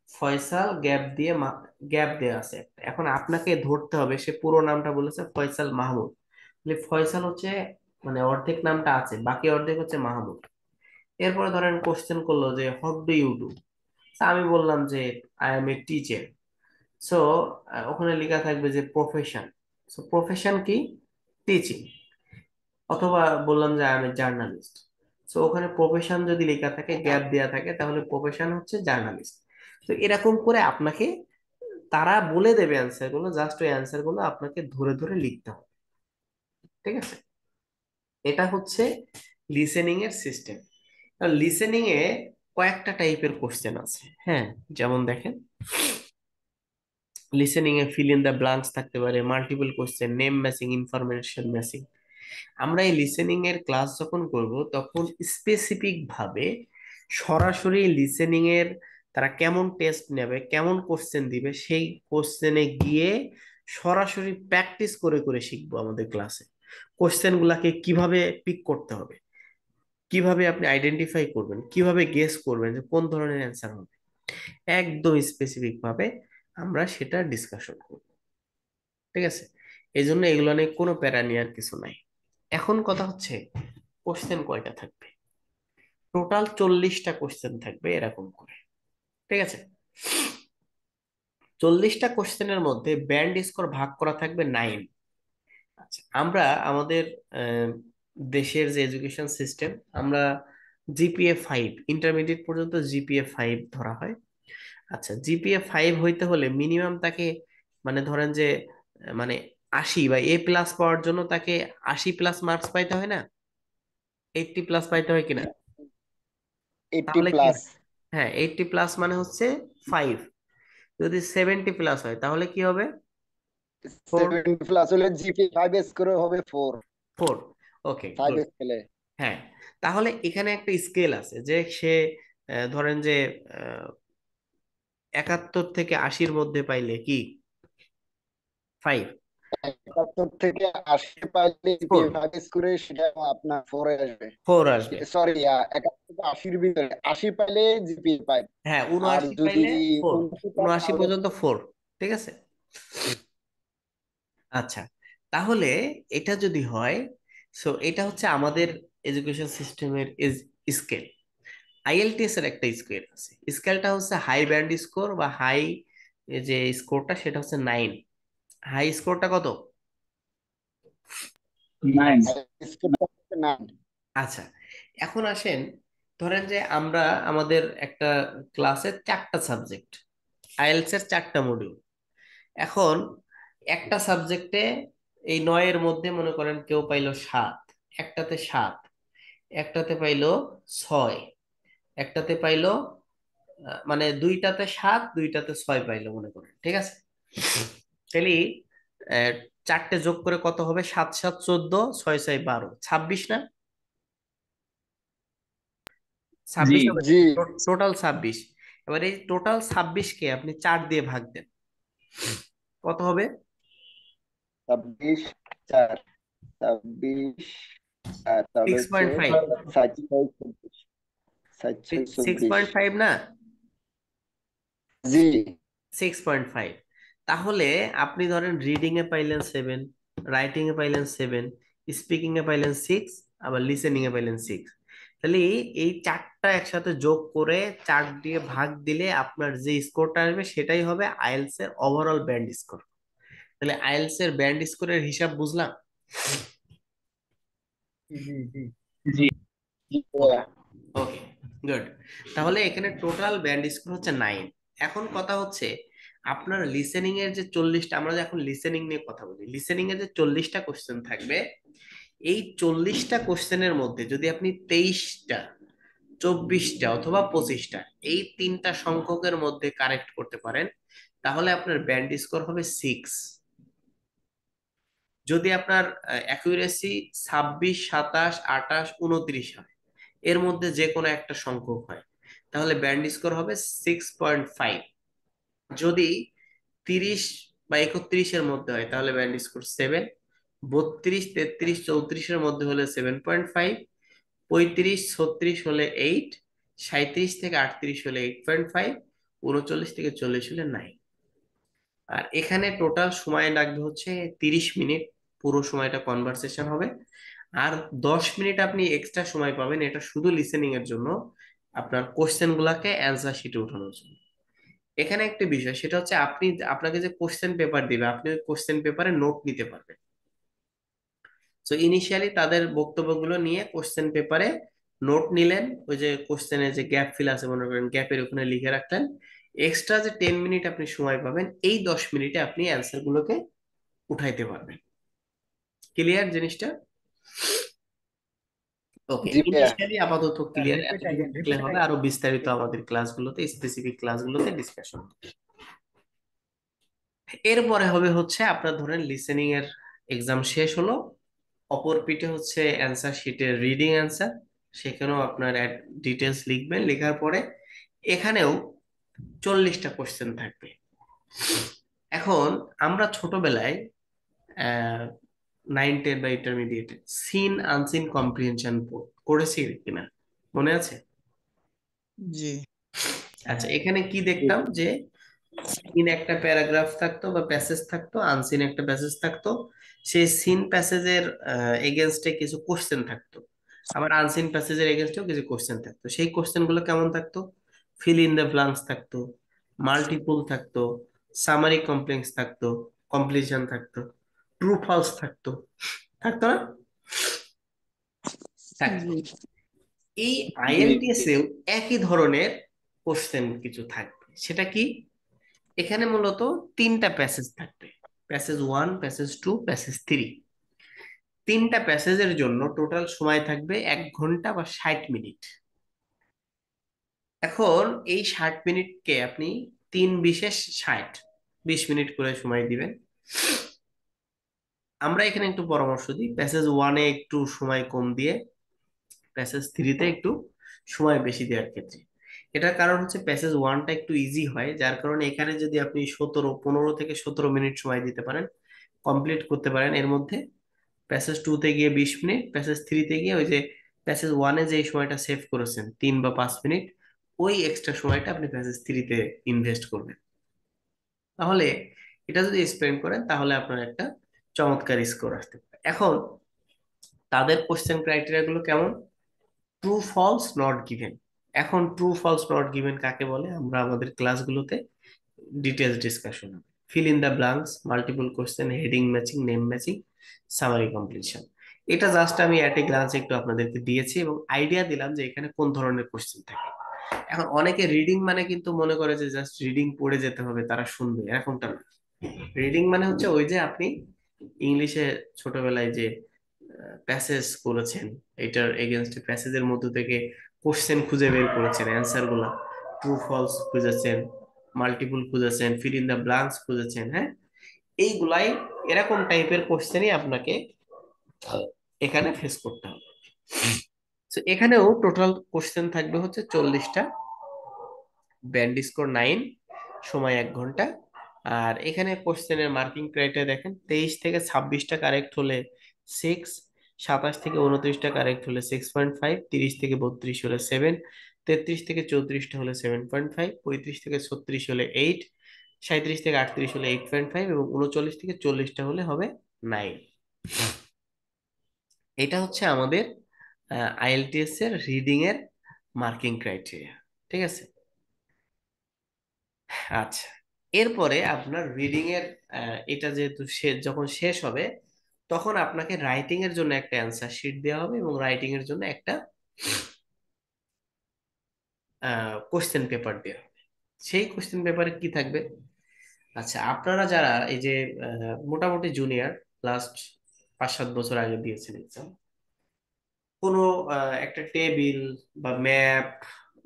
ফয়সাল, গ্যাপ দিয়ে গ্যাপ দেওয়া আছে একটা। এখন আপনাকে ধরতে হবে সে পুরো নামটা বলেছে ফয়সাল মাহমুদ, তাহলে ফয়সাল হচ্ছে মানে অর্ধেক নামটা আছে, বাকি অর্ধেক হচ্ছে মাহমুদ। এরপরে ধরেন কোশ্চেন করলো যে হোয়াট ডু ইউ ডু। আমি বললাম যে I M a teacher. So ওখানে লেখা থাকবে যে প্রফেশন। সো প্রফেশন কি? টিচিং। অথবা বললাম যে I M A journalist. So ওখানে প্রফেশন যদি লেখা থাকে, গ্যাপ দেওয়া থাকে, তাহলে প্রফেশন হচ্ছে জার্নালিস্ট। তো এরকম করে আপনাকে তারা বলে দেবে অ্যান্সার গুলো, জাস্ট ওই অ্যান্সার গুলো আপনাকে ধরে ধরে লিখতে হবে, ঠিক আছে? এটা হচ্ছে লিসেনিং এর সিস্টেম। লিসেনিং এ কয়েকটা টাইপের কোশ্চেন আছে, হ্যাঁ। যেমন দেখেন, listening A feel in the blanks থাকতে পারে, multiple question, name matching, information matching. আমরা এই লিসেনিং এর ক্লাস যখন করব তখন স্পেসিফিক ভাবে সরাসরি লিসেনিং এর তারা কেমন টেস্ট নেবে, কেমন কোশ্চেন দিবে, সেই কোশ্চেনে গিয়ে সরাসরি প্র্যাকটিস করে করে শিখবো আমাদের ক্লাসে। কোশ্চেন গুলাকে কিভাবে পিক করতে হবে, কিভাবে আপনি আইডেন্টিফাই করবেন, কিভাবে গেস করবেন যে কোন ধরনের অ্যান্সার হবে, একদম স্পেসিফিক ভাবে আমরা সেটা ডিসকাশন করব। ঠিক আছে? এই জন্য এগুলো নিয়ে কোনো প্যারা নেওয়ার কিছু নাই। এখন কথা হচ্ছে কোশ্চেন কয়টা থাকবে। টোটাল 40টা কোশ্চেন থাকবে এরকম করে। ঠিক আছে? 40টা কোশ্চেনের মধ্যে ব্যান্ড স্কোর ভাগ করা থাকবে 9। আচ্ছা, আমরা আমাদের আহ, দেশের যে এডুকেশন সিস্টেম, আমরা জিপিএ 5, ইন্টারমিডিয়েট পর্যন্ত জিপিএ 5 ধরা হয়। আচ্ছা, জিপিএ 5 হইতে হলে মিনিমাম তাকে, মানে ধরেন যে মানে 80 বা A+ পাওয়ার জন্য তাকে 80+ মার্কস পাইতে হয় না, 80+ পাইতে হয় কিনা? 80 তাহলে কি প্লাস। হয়? হ্যাঁ, 80+ মানে হচ্ছে 5। যদি 70+ হয় তাহলে কি হবে? 70 প্লাস হলে জিপি 5 স্কোর হবে 4। 4। ওকে, 5 গুড। স্কেলে। হ্যাঁ, তাহলে এখানে একটা স্কেল আছে যে সে ধরেন যে 71 থেকে 80-র মধ্যে পাইলে কি 5? 71 থেকে 80 পাইলে জিপি 4। 5 স্কোরে সেটা আপনার 4 এ আসবে। 4 আসবে। সরি, 71 থেকে 80-র ভিতরে 80 পাইলে জিপি 5। হ্যাঁ, আর 79 যদি পাইলে 4। 79 পায় 79 তাহলে পর্যন্ত 4। ঠিক আছে? আচ্ছা, তাহলে এটা যদি হয়, সো এটা হচ্ছে আমাদের এডুকেশন সিস্টেমের স্কেল। আইএলটিএস এর একটা স্কেল আছে, স্কেলটা হচ্ছে হাই ব্যান্ড স্কোর বা হাই, যে স্কোরটা সেটা হচ্ছে 9। হাই স্কোরটা কত? 9। স্কোরটা হচ্ছে 9। আচ্ছা, এখন আসেন, ধরেন যে আমরা আমাদের একটা ক্লাসে 4টা সাবজেক্ট, আইএলটিএস এর 4টা মডিউল। এখন একটা সাবজেক্টে এই 9-এর মধ্যে মনে করেন কেউ পাইলো 7, একটাতে 7, একটাতে পাইলো 6, একটাতে পাইলো মানে দুইটাতে 7, দুইটাতে 6 পাইলো মনে করেন। ঠিক আছে? তাহলে আহ, 4টে যোগ করে কত হবে? 7 7 14, 6 6 12, 26 না? জি। 26 হবে। জি। টোটাল 26। এবার এই টোটাল 26কে আপনি 4 দিয়ে ভাগ দেন, কত হবে? 26 4, 26 তাহলে সিক্স হচ্ছে point five 7 6 24, 7 6 six 24। Point five না? জি। 6.5। তাহলে আপনি ধরেন রিডিং এ পাইলেন 7, রাইটিং এ পাইলেন 7, স্পিকিং এ পাইলেন 6, আবার লিসেনিং এ পাইলেন 6। তাহলে এই 4টা একসাথে যোগ করে 4 দিয়ে ভাগ দিলে আপনার যে স্কোরটা আসবে সেটাই হবে আইএলটিএস এর ওভারঅল ব্যান্ড স্কোর। তাহলে আইএলটিএস এর ব্যান্ড স্কোরের হিসাব বুঝলাম? জি জি। জি। ওকে, ওকে, গুড। তাহলে এখানে টোটাল ব্যান্ড স্কোর হচ্ছে 9। এখন কথা হচ্ছে আপনার লিসেনিং এর যে 40টা, আমরা যে এখন লিসেনিং নিয়ে কথা বলি, লিসেনিং এর যে 40টা কোশ্চেন থাকবে, এই 40টা কোশ্চেনের মধ্যে যদি আপনি 23টা, 24টা অথবা 25টা, এই 3টা সংখ্যকের মধ্যে কারেক্ট করতে পারেন, তাহলে আপনার ব্যান্ড স্কোর হবে 6। যদি আপনার অ্যাকুরেসি 26, 27, 28, 29 হয়, এর মধ্যে যে কোনো একটা সংখ্যক হয়, তাহলে ব্যান্ড স্কোর হবে 6.5। যদি 30 বা 31-এর মধ্যে হয় তাহলে ব্যান্ড স্কোর 7। 32, 33, 34-এর মধ্যে হলে 7.5। 35, 36 হলে 8। 37 থেকে 38 হলে 8.5। 39 থেকে 40 হলে 9। আর এখানে টোটাল সময় লাগবে হচ্ছে 30 মিনিট। পুরো সময়টা কনভারসেশন হবে। আর 10 মিনিট আপনি এক্সট্রা সময় পাবেন, এটা শুধু লিসেনিং এর জন্য, আপনার কোশ্চেন গুলাকে অ্যান্সার শিটে ওঠানোর জন্য। এখানে একটা বিষয়, সেটা হচ্ছে আপনি, আপনাকে যে কোশ্চেন পেপার দিবে, আপনি ওই কোশ্চেন পেপারে নোট নিতে পারবেন। তো ইনিশিয়ালি তাদের বক্তব্যগুলো নিয়ে কোশ্চেন পেপারে নোট নিলেন, ওই যে কোশ্চেনের যে গ্যাপ ফিল আছে মনে করেন, গ্যাপের ওখানে লিখে রাখলেন। এক্সট্রা যে 10 মিনিট আপনি সময় পাবেন, এই 10 মিনিটে আপনি অ্যান্সার গুলোকে উঠাইতে পারবেন। ক্লিয়ার জিনিসটা? ওকে, জি ভাইয়া। ইনিশিয়ালি আপাতত ক্লিয়ার, রিপিট এতটুকু अगेन থাকলে रिपीट হবে, अगेन। আরো বিস্তারিত আমাদের ক্লাসগুলোতে, স্পেসিফিক ক্লাসগুলোতে ডিসকাশন। এরপরে হবে হচ্ছে আপনার ধরেন লিসেনিং এর এক্সাম শেষ হলো, অপর পিঠে হচ্ছে অ্যান্সার শিটের রিডিং অ্যান্সার। সেখানেও আপনার ডিটেলস লিখবেন, লেখার পরে এখানেও 40টা কোশ্চেন থাকবে। এখন আমরা ছোটবেলায় 9, 10 বা ইন্টারমিডিয়েটে সিন আনসিন কম্প্রিহেনশন করেছি কিনা মনে আছে? জি। আচ্ছা, এখানে কি দেখতাম যে সিন একটা প্যারাগ্রাফ থাকতো বা প্যাসেজ থাকতো, আনসিন একটা প্যাসেজ থাকতো। সেই সিন প্যাসেজের এগেনস্টে কিছু কোশ্চেন থাকতো, আবার আনসিন প্যাসেজের এগেনস্টেও কিছু কোশ্চেন থাকতো। সেই কোশ্চেন গুলো কেমন থাকতো? ফিল ইন দ্য ব্লাঙ্কস থাকতো, মাল্টিপল থাকতো, সামারি কমপ্লেক্স থাকতো, কমপ্লিশন থাকতো, ট্রু ফলস থাকতো। থাকতো না? থাকতো। জি। এই জি আইএলটিএস এও একই ধরনের কোশ্চেন কিছু থাকবে। সেটা কি? এখানে মূলত 3টা প্যাসেজ থাকবে, প্যাসেজ 1, প্যাসেজ 2, প্যাসেজ 3। 3টা প্যাসেজের জন্য টোটাল সময় থাকবে 1 ঘন্টা বা 60 মিনিট। এখন এই 60 মিনিটকে আপনি 3 বিশেষ 60, 20 মিনিট করে সময় দিবেন। আমরা এখানে একটু পরামর্শ দিই, প্যাসেজ 1-এ একটু সময় কম দিয়ে প্যাসেজ 3-তে একটু সময় বেশি দেওয়ার ক্ষেত্রে। এটার কারণ হচ্ছে প্যাসেজ 1টা একটু ইজি হয়, যার কারণে এখানে যদি আপনি 15 থেকে 17 মিনিট সময় দিতে পারেন, কমপ্লিট করতে পারেন এর মধ্যে, প্যাসেজ 2-তে গিয়ে 20 মিনিট, প্যাসেজ 3-তে গিয়ে ওই যে প্যাসেজ 1-এ যে সময়টা সেভ করেছেন 3 বা 5 মিনিট, ওই এক্সট্রা সময়টা আপনি প্যাসেজ 3-তে ইনভেস্ট করবেন। তাহলে এটা যদি স্পেন্ড করেন তাহলে আপনার একটা চমৎকার স্কোর আসতে পারে। এখন তাদের কোশ্চেন ক্রাইটেরিয়া গুলো কেমন? True false not given. এখন ট্রু ফলস নট গিভেন কাকে বলে আমরা আমাদের ক্লাসগুলোতে ডিটেলস ডিসকাশন হবে। Fill in the blanks, multiple question, heading matching, name matching, summary completion. এটা জাস্ট আমি অ্যাট এ গ্লান্স একটু আপনাদেরকে দিয়েছি এবং আইডিয়া দিলাম যে এখানে কোন ধরনের কোশ্চেন থাকে। এখন অনেকে রিডিং মানে কিন্তু মনে করে যে জাস্ট রিডিং পড়ে যেতে হবে, তারা শুনবে, এরকমটা না। রিডিং মানে হচ্ছে ওই যে আপনি ইংলিশে ছোটবেলায় যে প্যাসেজ করেছেন, এটার এগেনস্টে প্যাসেজের মধ্য থেকে কোশ্চেন খুঁজে বের করেছেন, অ্যান্সার গুলা, ট্রু ফলস খুঁজেছেন, মাল্টিপল খুঁজেছেন, ফিল ইন দ্য ব্লাঙ্কস খুঁজেছেন, হ্যাঁ, এইগুলাই এরকম টাইপের কোশ্চেনই আপনাকে এখানে ফেস করতে হবে। তো এখানেও টোটাল কোশ্চেন থাকবে হচ্ছে 40টা, ব্যান্ড স্কোর 9, সময় 1 ঘন্টা। আর এখানে কোশ্চেনের মার্কিং ক্রাইটেরিয়া দেখেন, 23 থেকে 26টা কারেক্ট হলে 6, 27 থেকে 29টা কারেক্ট হলে 6.5, 30 থেকে 32 হলে 7, 33 থেকে 34টা হলে 7.5, 35 থেকে 36 হলে 8, 37 থেকে 38 হলে 8.5 এবং 39 থেকে 40টা হলে হবে 9। এটা হচ্ছে আমাদের আইএলটিএস এর রিডিং এর মার্কিং ক্রাইটেরিয়া। ঠিক আছে? আচ্ছা, এরপরে আপনার রিডিং এর এটা যেহেতু যখন শেষ হবে তখন আপনাকে রাইটিং এর জন্য একটা অ্যান্সার শিট দেওয়া হবে এবং রাইটিং এর জন্য একটা কোশ্চেন পেপার দেওয়া হবে। সেই কোশ্চেন পেপারে কি থাকবে? আচ্ছা, আপনারা যারা এই যে মোটামুটি জুনিয়র, লাস্ট 5-7 বছর আগে দিয়েছেন এক্সাম, কোনো একটা টেবিল বা ম্যাপ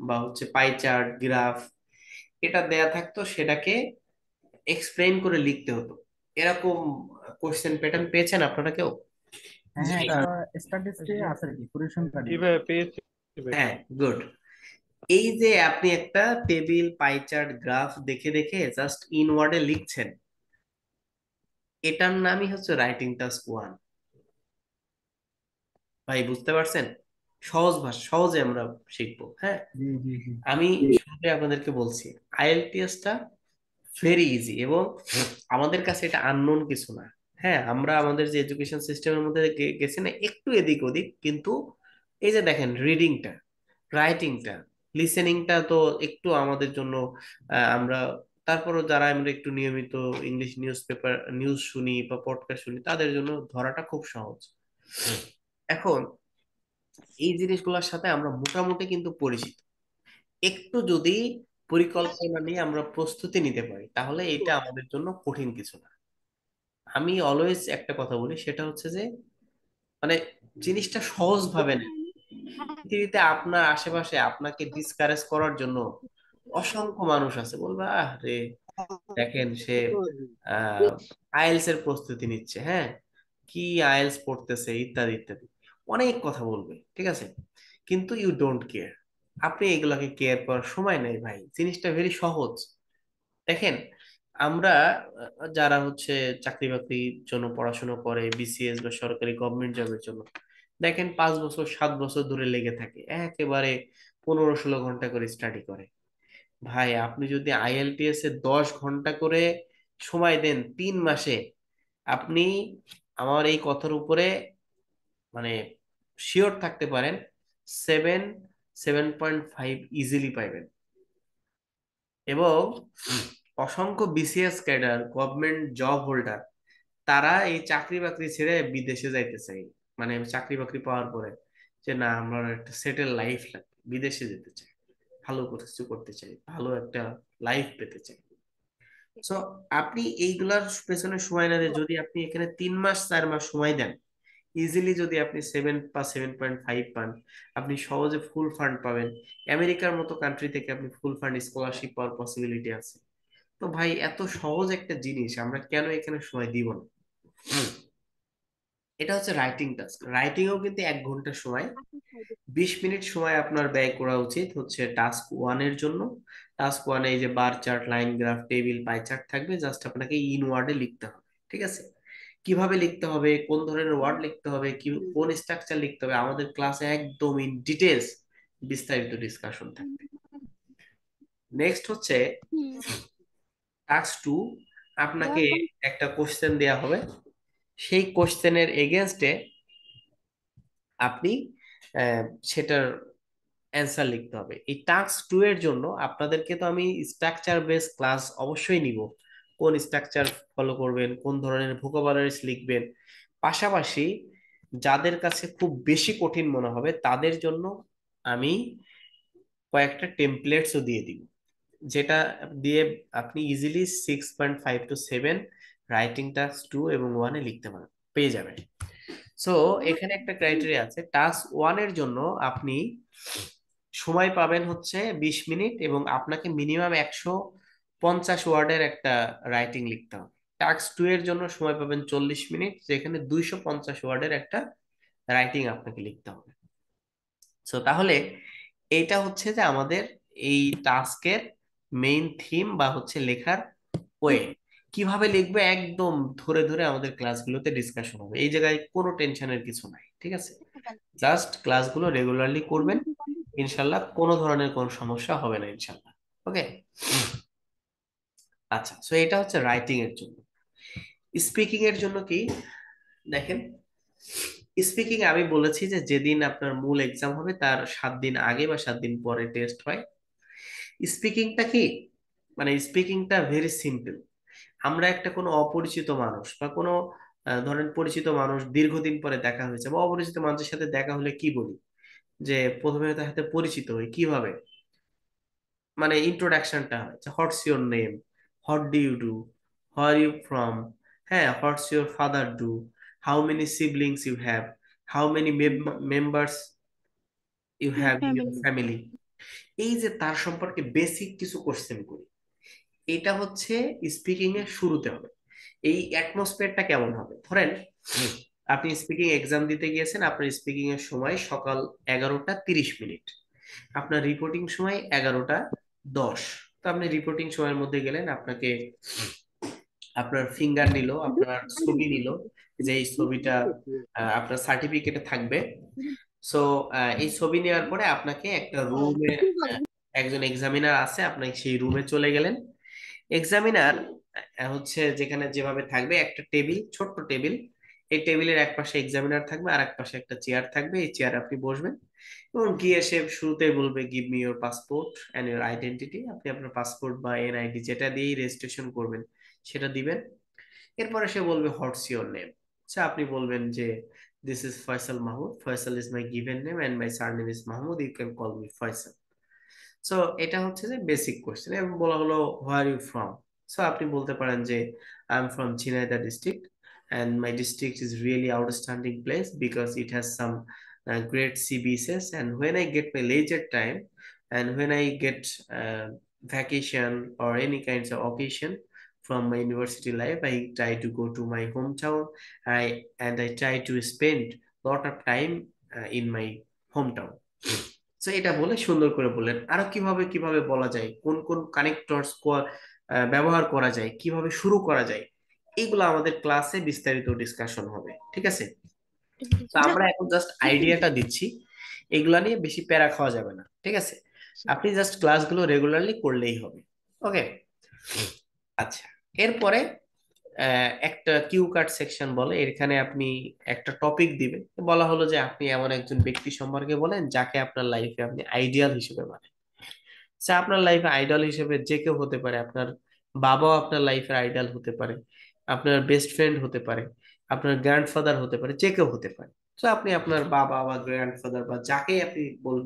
বা হচ্ছে পাই চার্ট, গ্রাফ, এটা দেয়া থাকতো, সেটাকে এক্সপ্লেইন করে লিখতে হতো। এরকম কোশ্চেন প্যাটার্ন পেয়েছেন আপনারা কেউ? হ্যাঁ হ্যাঁ, এটা স্ট্যাটিস্টিক আছে আর কি, পরিসংখ্যান। জি ভাই, পেয়েছি ভাই। হ্যাঁ, গুড। এই যে আপনি একটা টেবিল, পাই চার্ট, গ্রাফ দেখে দেখে জাস্ট ইনওয়ার্ডে লিখছেন, এটার নামই হচ্ছে রাইটিং টাস্ক 1। ভাই বুঝতে পারছেন? সহজ ভাষা, সহজে আমরা শিখবো, হ্যাঁ। জি জি জি। আমি শুরুতে আপনাদেরকে বলছি, আইএলটিএস টা ভেরি ইজি এবং আমাদের কাছে এটা আননোন কিছু না। হ্যাঁ, আমরা আমাদের যে এডুকেশন সিস্টেমের মধ্যে গেছি না একটু এদিক ওদিক, কিন্তু এই যে দেখেন রিডিংটা, রাইটিংটা, লিসেনিংটা তো একটু আমাদের জন্য আমরা, তারপরও যারা আমরা একটু নিয়মিত ইংলিশ নিউজ পেপার নিউজ শুনি বা পডকাস্ট শুনি তাদের জন্য ধরাটা খুব সহজ। এখন এই জিনিসগুলোর সাথে আমরা মোটামুটি কিন্তু পরিচিত। একটু যদি পরিকল্পনা নিয়ে আমরা প্রস্তুতি নিতে পারি তাহলে এটা আমাদের জন্য কঠিন কিছু না। আমি অলওয়েজ একটা কথা বলি, সেটা হচ্ছে যে মানে জিনিসটা সহজ ভাবে না। পৃথিবীতে আপনার আশেপাশে আপনাকে ডিসকারেজ করার জন্য অসংখ্য মানুষ আছে, বলবে আহ রে, দেখেন সে আইএলস এর প্রস্তুতি নিচ্ছে, হ্যাঁ, কি আইএলস পড়তেছে, ইত্যাদি ইত্যাদি, অনেক কথা বলবে, ঠিক আছে, কিন্তু ইউ ডোন্ট কেয়ার। আপনি এগুলাকে কেয়ার করার সময় নেই ভাই, জিনিসটা ভেরি সহজ। দেখেন, আমরা যারা হচ্ছে চাকরি বাকরির জন্য পড়াশোনা করে, বিসিএস বা সরকারি গভর্নমেন্ট জবের জন্য, দেখেন 5 বছর 7 বছর ধরে লেগে থাকে, একেবারে 15-16 ঘন্টা করে স্টাডি করে। ভাই আপনি যদি আইএলটিএস এ 10 ঘন্টা করে সময় দেন 3 মাসে, আপনি আমার এই কথার উপরে মানে শিওর থাকতে পারেন 7.5 ইজিলি পাইবেন। এবং অসংখ্য BCS cadre, government job holder, তারা এই চাকরি বাকরি ছেড়ে বিদেশে যাইতে চাই, মানে চাকরি বাকরি পাওয়ার পরে যে না আমার একটা সেটেল লাইফ লাগবে, বিদেশে যেতে চাই, ভালো কিছু করতে চাই, ভালো একটা লাইফ পেতে চাই। সো আপনি এইগুলার পেছনে সময় না দিয়ে যদি আপনি এখানে 3 মাস 4 মাস সময় দেন, ইজিলি যদি আপনি 7 বা 7.5 পান, আপনি সহজে ফুল ফান্ড পাবেন। আমেরিকার মতো কান্ট্রি থেকে আপনি ফুল ফান্ড স্কলারশিপ পাওয়ার পসিবিলিটি আছে। তো ভাই এত সহজ একটা জিনিস আমরা কেন এখানে সময় দিব না? এটা হচ্ছে রাইটিং টাস্ক। রাইটিংও কিন্তু 1 ঘন্টা সময়, 20 মিনিট সময় আপনার ব্যয় করা উচিত হচ্ছে টাস্ক ওয়ানের জন্য। টাস্ক ওয়ানে এই যে bar chart, line graph, table, pie chart থাকবে, জাস্ট আপনাকে ইন ওয়ার্ডে লিখতে হবে। ঠিক আছে? কিভাবে লিখতে হবে, কোন ধরনের ওয়ার্ড লিখতে হবে, কি কোন স্ট্রাকচার লিখতে হবে, আমাদের ক্লাসে একদম ইন ডিটেলস বিস্তারিত ডিসকাশন থাকবে। নেক্সট হচ্ছে টাস্ক 2। আপনাকে একটা কোশ্চেন দেয়া হবে, সেই কোশ্চেনের এগেনস্টে আপনি আহ, সেটার অ্যান্সার লিখতে হবে। এই টাস্ক 2 এর জন্য আপনাদেরকে তো আমি স্ট্রাকচার বেস ক্লাস অবশ্যই নিব, কোন স্ট্রাকচার ফলো করবেন, কোন ধরনের ভোকাবুলারিজ লিখবেন। পাশাপাশি যাদের কাছে খুব বেশি কঠিন মনে হবে তাদের জন্য আমি কয়েকটা টেমপ্লেটসও দিয়ে দিব, যেটা দিয়ে আপনি ইজিলি 6.5 to 7 রাইটিং টাস্ক 2 এবং 1-এ লিখতে পারেন, পেয়ে যাবেন। সো এখানে একটা ক্রাইটেরিয়া আছে, টাস্ক 1 এর জন্য আপনি সময় পাবেন হচ্ছে 20 মিনিট, এবং আপনাকে মিনিমাম 150 ওয়ার্ডের একটা রাইটিং লিখতে হবে। টাস্ক 2 এর জন্য সময় পাবেন 40 মিনিট, যেখানে 250 ওয়ার্ডের একটা রাইটিং আপনাকে লিখতে হবে। সো তাহলে এইটা হচ্ছে যে আমাদের এই টাস্কের মেইন থিম বা হচ্ছে লেখার ওয়ে। কিভাবে লিখবে একদম ধরে ধরে আমাদের ক্লাসগুলোতে ডিসকাশন হবে, এই জায়গায় কোনো টেনশনের কিছু নাই। ঠিক আছে? জাস্ট ক্লাসগুলো রেগুলারলি করবেন, ইনশাল্লাহ কোনো ধরনের কোনো সমস্যা হবে না ইনশাল্লাহ। ওকে, আচ্ছা। সো এটা হচ্ছে রাইটিং এর জন্য। স্পিকিং এর জন্য কি, দেখেন, স্পিকিং আমি বলেছি যে যেদিন আপনার মূল এক্সাম হবে তার 7 দিন আগে বা 7 দিন পরে টেস্ট হয়। স্পিকিংটা কি, মানে স্পিকিংটা ভেরি সিম্পল। আমরা একটা কোনো অপরিচিত মানুষ বা কোনো ধরেন পরিচিত মানুষ দীর্ঘদিন পরে দেখা হয়েছে, বা অপরিচিত মানুষের সাথে দেখা হলে কি বলি, যে প্রথমে তার সাথে পরিচিত হই কিভাবে, মানে ইন্ট্রোডাকশনটা হয় যে what's your name, what do you do, where you from, হ্যাঁ, what's your father do, how many siblings you have, how many members you have in your family. এই যে তার সম্পর্কে বেসিক কিছু কোশ্চেন করি, এটা হচ্ছে স্পিকিং এর শুরুতে হবে। এই অ্যাটমসফিয়ারটা কেমন হবে, ধরেন আপনি স্পিকিং এক্সাম দিতে গিয়েছেন, আপনার স্পিকিং এর সময় সকাল 11টা 30 মিনিট, আপনার রিপোর্টিং সময় 11টা 10। তো আপনি রিপোর্টিং সময়ের মধ্যে গেলেন, আপনাকে আপনার ফিঙ্গার নিল, আপনার ছবি নিল, যে এই ছবিটা আপনার সার্টিফিকেটে থাকবে। সো এই ছবি নেওয়ার পরে আপনাকে একটা রুমে, একজন এক্সামিনার আছে, আপনি সেই রুমে চলে গেলেন। এক্সামিনার হচ্ছে যেখানে যেভাবে থাকবে, একটা টেবিল, ছোট্ট টেবিল, এই টেবিলের এক পাশে এক্সামিনার থাকবে আর এক পাশে একটা চেয়ার থাকবে, এই চেয়ারে আপনি বসবেন এবং গিয়ে সে শুরুতেই বলবে give me your passport and your identity. আপনি আপনার পাসপোর্ট বা এনআইডি যেটা দিয়েই রেজিস্ট্রেশন করবেন সেটা দিবেন। এরপরে সে বলবে হোয়াটস ইউর নেম। আচ্ছা, আপনি বলবেন যে this is Faisal Mahmud, Faisal is my given name and my surname is Mahmud, you can call me Faisal. So এটা হচ্ছে যে বেসিক কোশ্চেন। এবং বলা হলো হোয়ার ইউ ফ্রম, সো আপনি বলতে পারেন যে I am from Jhenaidah district and my district is really outstanding place because it has some great sea beaches, and when I get my leisure time and when I get vacation or any kinds of occasion from my university life, I try to go to my hometown. I try to spend lot of time in my hometown. তো এটা বলে সুন্দর করে বললেন। আরো কিভাবে কিভাবে বলা যায়, কোন কোন কানেক্টরস ব্যবহার করা যায়, কিভাবে শুরু করা যায়, এগুলো আমাদের ক্লাসে বিস্তারিত ডিসকাশন হবে, ঠিক আছে? তো আমরা এখন জাস্ট আইডিয়াটা দিচ্ছি, এগুলা নিয়ে বেশি প্যারা খাওয়া যাবে না, ঠিক আছে? আপনি জাস্ট ক্লাসগুলো রেগুলারলি করলেই হবে। ওকে, আচ্ছা। এরপরে একটা কিউ কার্ড সেকশন বলে, এখানে আপনি একটা টপিক দিবে, বলা হলো যে আপনি এমন একজন ব্যক্তি সম্পর্কে বলেন যাকে আপনার লাইফে আপনি আইডিয়াল হিসেবে মানেন। আপনার লাইফে আইডল হিসেবে যে কেউ হতে পারে, আপনার বাবাও আপনার লাইফের আইডল হতে পারে, আপনার বেস্ট ফ্রেন্ড হতে পারে, আপনার গ্র্যান্ডফাদার হতে পারে, যে কেউ হতে পারে। তো আপনি আপনার বাবা বা গ্র্যান্ডফাদার বা যাকেই আপনি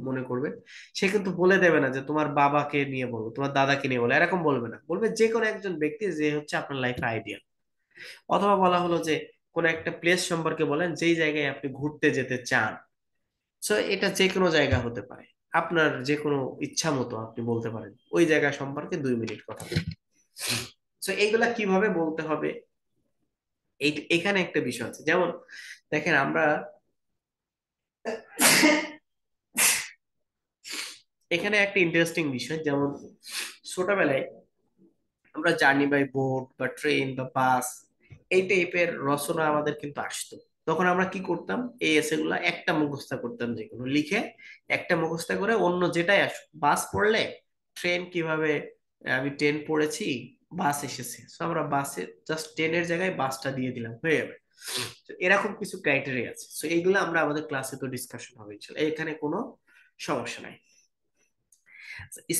মনে করবেন, সে কিন্তু বলে দেবে না যে তোমার বাবাকে নিয়ে বলো, তোমার দাদাকে নিয়ে বলো, এরকম বলবে না, বলবে যে কোনো একজন ব্যক্তি যে হচ্ছে আপনার লাইফে আইডিয়াল। অথবা বলা হলো যে কোন একটা প্লেস সম্পর্কে বলেন যেই জায়গায় আপনি ঘুরতে যেতে চান। সো এটা যে কোনো জায়গা হতে পারে, আপনার যে কোনো ইচ্ছা মতো আপনি বলতে পারেন ওই জায়গা সম্পর্কে 2 মিনিট কথা বলুন। সো এইগুলা কিভাবে বলতে হবে, এখানে একটা বিষয় আছে। যেমন দেখেন, আমরা এখানে একটা ইন্টারেস্টিং বিষয়, যেমন ছোটবেলায় আমরা জার্নি বাই বোট বা ট্রেন বা বাস এই টাইপের রচনা আমাদের কিন্তু আসতো। তখন আমরা কি করতাম, এই এসে গুলা একটা মুখস্থ করতাম, যে কোনো লিখে একটা মুখস্থ করে অন্য যেটাই আসুক। বাস পড়লে ট্রেন কিভাবে, আমি ট্রেন পড়েছি, বাস এসেছে, তো আমরা বাসে জাস্ট ট্রেনের জায়গায় বাসটা দিয়ে দিলাম, হয়ে যাবে। তো এরকম কিছু ক্রাইটেরিয়া আছে, তো এইগুলো আমরা আমাদের ক্লাসে তো ডিসকাশন হবে ইনশাল্লাহ, এখানে কোনো সমস্যা নাই।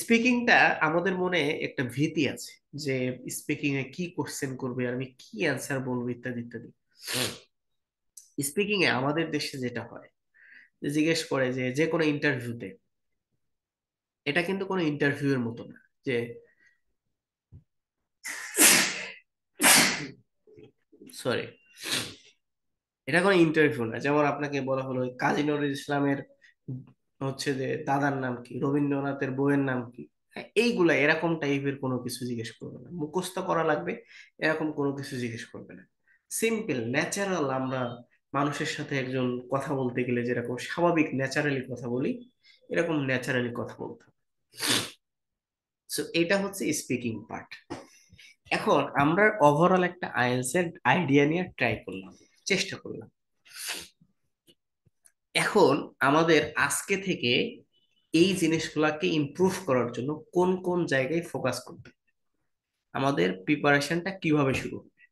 স্পিকিংটা আমাদের মনে একটা ভীতি আছে যে স্পিকিং এ কি কোশ্চেন করবে আর আমি কি অ্যান্সার বলবো ইত্যাদি ইত্যাদি। স্পিকিং এ আমাদের দেশে যেটা হয়, যে জিজ্ঞেস করে যে যে কোনো ইন্টারভিউতে, এটা কিন্তু কোনো ইন্টারভিউ এর মতো না যে সরি, এটা কোনো ইন্টারভিউ না। যেমন আপনাকে বলা হলো কাজী নজরুল ইসলামের হচ্ছে যে দাদার নাম কি, রবীন্দ্রনাথের বইয়ের নাম কি, হ্যাঁ, এইগুলা এরকম টাইপের কোনো কিছু জিজ্ঞেস করবে না, মুখস্থ করা লাগবে এরকম কোনো কিছু জিজ্ঞেস করবে না। সিম্পল ন্যাচারাল, আমরা মানুষের সাথে একজন কথা বলতে গেলে যেরকম স্বাভাবিক ন্যাচারালি কথা বলি, এরকম ন্যাচারালি কথা বলতে হবে। সো এটা হচ্ছে স্পিকিং পার্ট। এখন আমরা ওভারঅল একটা আইএলটিএস এর আইডিয়া নিয়ে ট্রাই করলাম, চেষ্টা করলাম। এখন আমাদের আজকে থেকে এই জিনিসগুলোকে ইমপ্রুভ করার জন্য কোন কোন জায়গায় ফোকাস করতে হবে, আমাদের প্রিপারেশনটা কিভাবে শুরু হবে।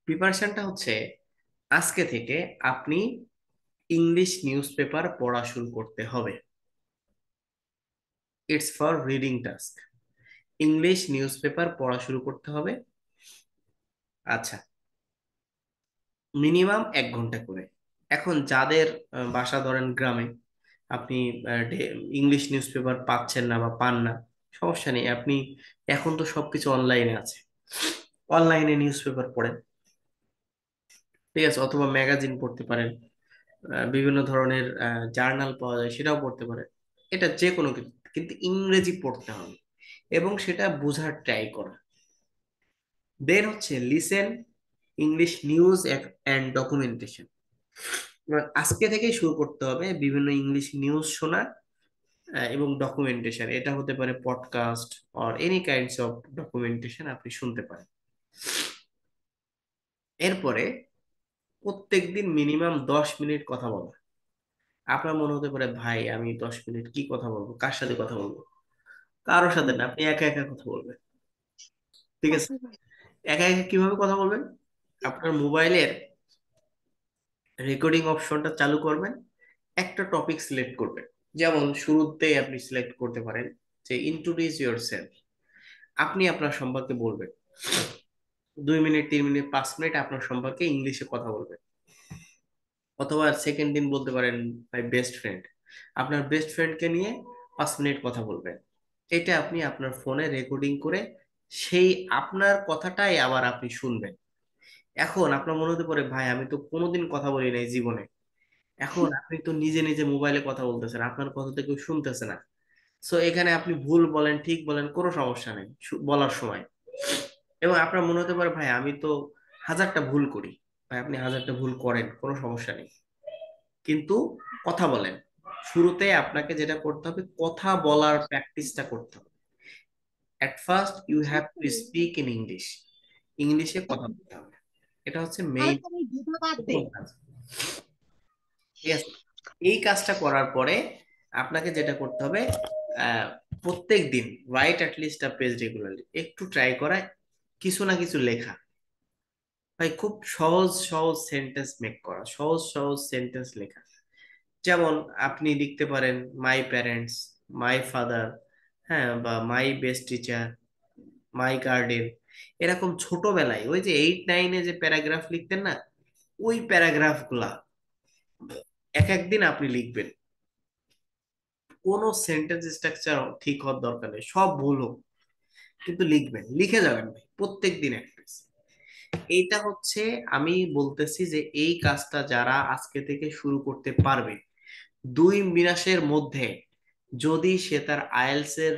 প্রিপারেশনটা হচ্ছে আজকে থেকে আপনি ইংলিশ নিউজ পেপার পড়া শুরু করতে হবে। It's for reading task. English news paper পড়া শুরু করতে হবে। আচ্ছা, মিনিমাম 1 ঘন্টা করে। এখন যাদের বাসা ধরেন গ্রামে, আপনি ইংলিশ নিউজ পেপার পাচ্ছেন না বা পান না, সমস্যা নেই, আপনি এখন তো সবকিছু অনলাইনে আছে, অনলাইনে নিউজ পেপার পড়েন, ঠিক আছে? অথবা ম্যাগাজিন পড়তে পারেন, বিভিন্ন ধরনের জার্নাল পাওয়া যায়, সেটাও পড়তে পারেন। এটা যে কোনো কিছু, কিন্তু ইংরেজি পড়তে হবে এবং সেটা বোঝার ট্রাই করা। দেন হচ্ছে listen English news and documentation. আজকে থেকেই শুরু করতে হবে বিভিন্ন ইংলিশ নিউজ শোনা এবং ডকুমেন্টেশন। এটা হতে পারে podcast or any kinds of documentation আপনি শুনতে পারেন। এরপরে প্রত্যেকদিন মিনিমাম 10 মিনিট কথা বলা। আপনার মনে হতে পারে ভাই আমি 10 মিনিট কি কথা বলবো, কার সাথে কথা বলবো? কারোর সাথে না, আপনি একা একা কথা বলবেন, ঠিক আছে? একা একা কিভাবে কথা বলবেন, আপনার মোবাইলের রেকর্ডিং অপশনটা চালু করবেন, একটা টপিক সিলেক্ট করবেন। যেমন শুরুতেই আপনি সিলেক্ট করতে পারেন যে ইন্ট্রোডিউস ইয়োরসেলফ, আপনি আপনার সম্পর্কে বলবেন, 2 মিনিট 3 মিনিট 5 মিনিট আপনার সম্পর্কে ইংলিশে কথা বলবেন। অথবা সেকেন্ড দিন বলতে পারেন মাই বেস্ট ফ্রেন্ড, আপনার বেস্ট ফ্রেন্ডকে নিয়ে 5 মিনিট কথা বলবেন। এটা আপনি আপনার ফোনে রেকর্ডিং করে সেই আপনার কথাটাই আবার আপনি শুনবেন। এখন আপনার মনে হতে পারে ভাই আমি তো কোনোদিন কথা বলি নাই জীবনে, এখন আপনি তো নিজে নিজে মোবাইলে কথা বলতেছেন, আপনার কথা তো কেউ শুনতেছে না। সো এখানে আপনি ভুল বলেন ঠিক বলেন কোনো সমস্যা নেই বলার সময়। এবং আপনার মনে হতে পারে ভাই আমি তো হাজারটা ভুল করি, ভাই আপনি হাজারটা ভুল করেন কোনো সমস্যা নেই, কিন্তু কথা বলেন। শুরুতে আপনাকে যেটা করতে হবে, কথা বলার প্র্যাকটিসটা করতে হবে। At first you have to speak in English, ইংলিশে কথা বলতে হবে। এটা হচ্ছে মেইন কাজ, ঠিক আছে? এই কাজটা করার পরে আপনাকে যেটা করতে হবে, প্রত্যেক দিন রাইট অ্যাটলিস্ট আ পেজ রেগুলারলি, একটু ট্রাই করা কিছু না কিছু লেখা। ভাই খুব সহজ সহজ সেন্টেন্স মেক করা, সহজ সহজ সেন্টেন্স লেখা। যেমন আপনি লিখতে পারেন মাই প্যারেন্টস, মাই ফাদার, হ্যাঁ, বা my best teacher, my garden. এরকম ছোটবেলায় ওই যে 8 9-এ যে প্যারাগ্রাফ লিখতেন না, ওই প্যারাগ্রাফ গুলা এক একদিন আপনি লিখবেন। কোনো সেন্টেন্স স্ট্রাকচার ঠিক হওয়ার দরকার নেই, সব ভুল হোক, কিন্তু লিখবেন, লিখে যাবেন ভাই প্রত্যেক দিন এক পেজ। এইটা হচ্ছে, আমি বলতেছি যে এই কাজটা যারা আজকে থেকে শুরু করতে পারবে, 2 মাসের মধ্যে যদি সে তার আইএলটিএস এর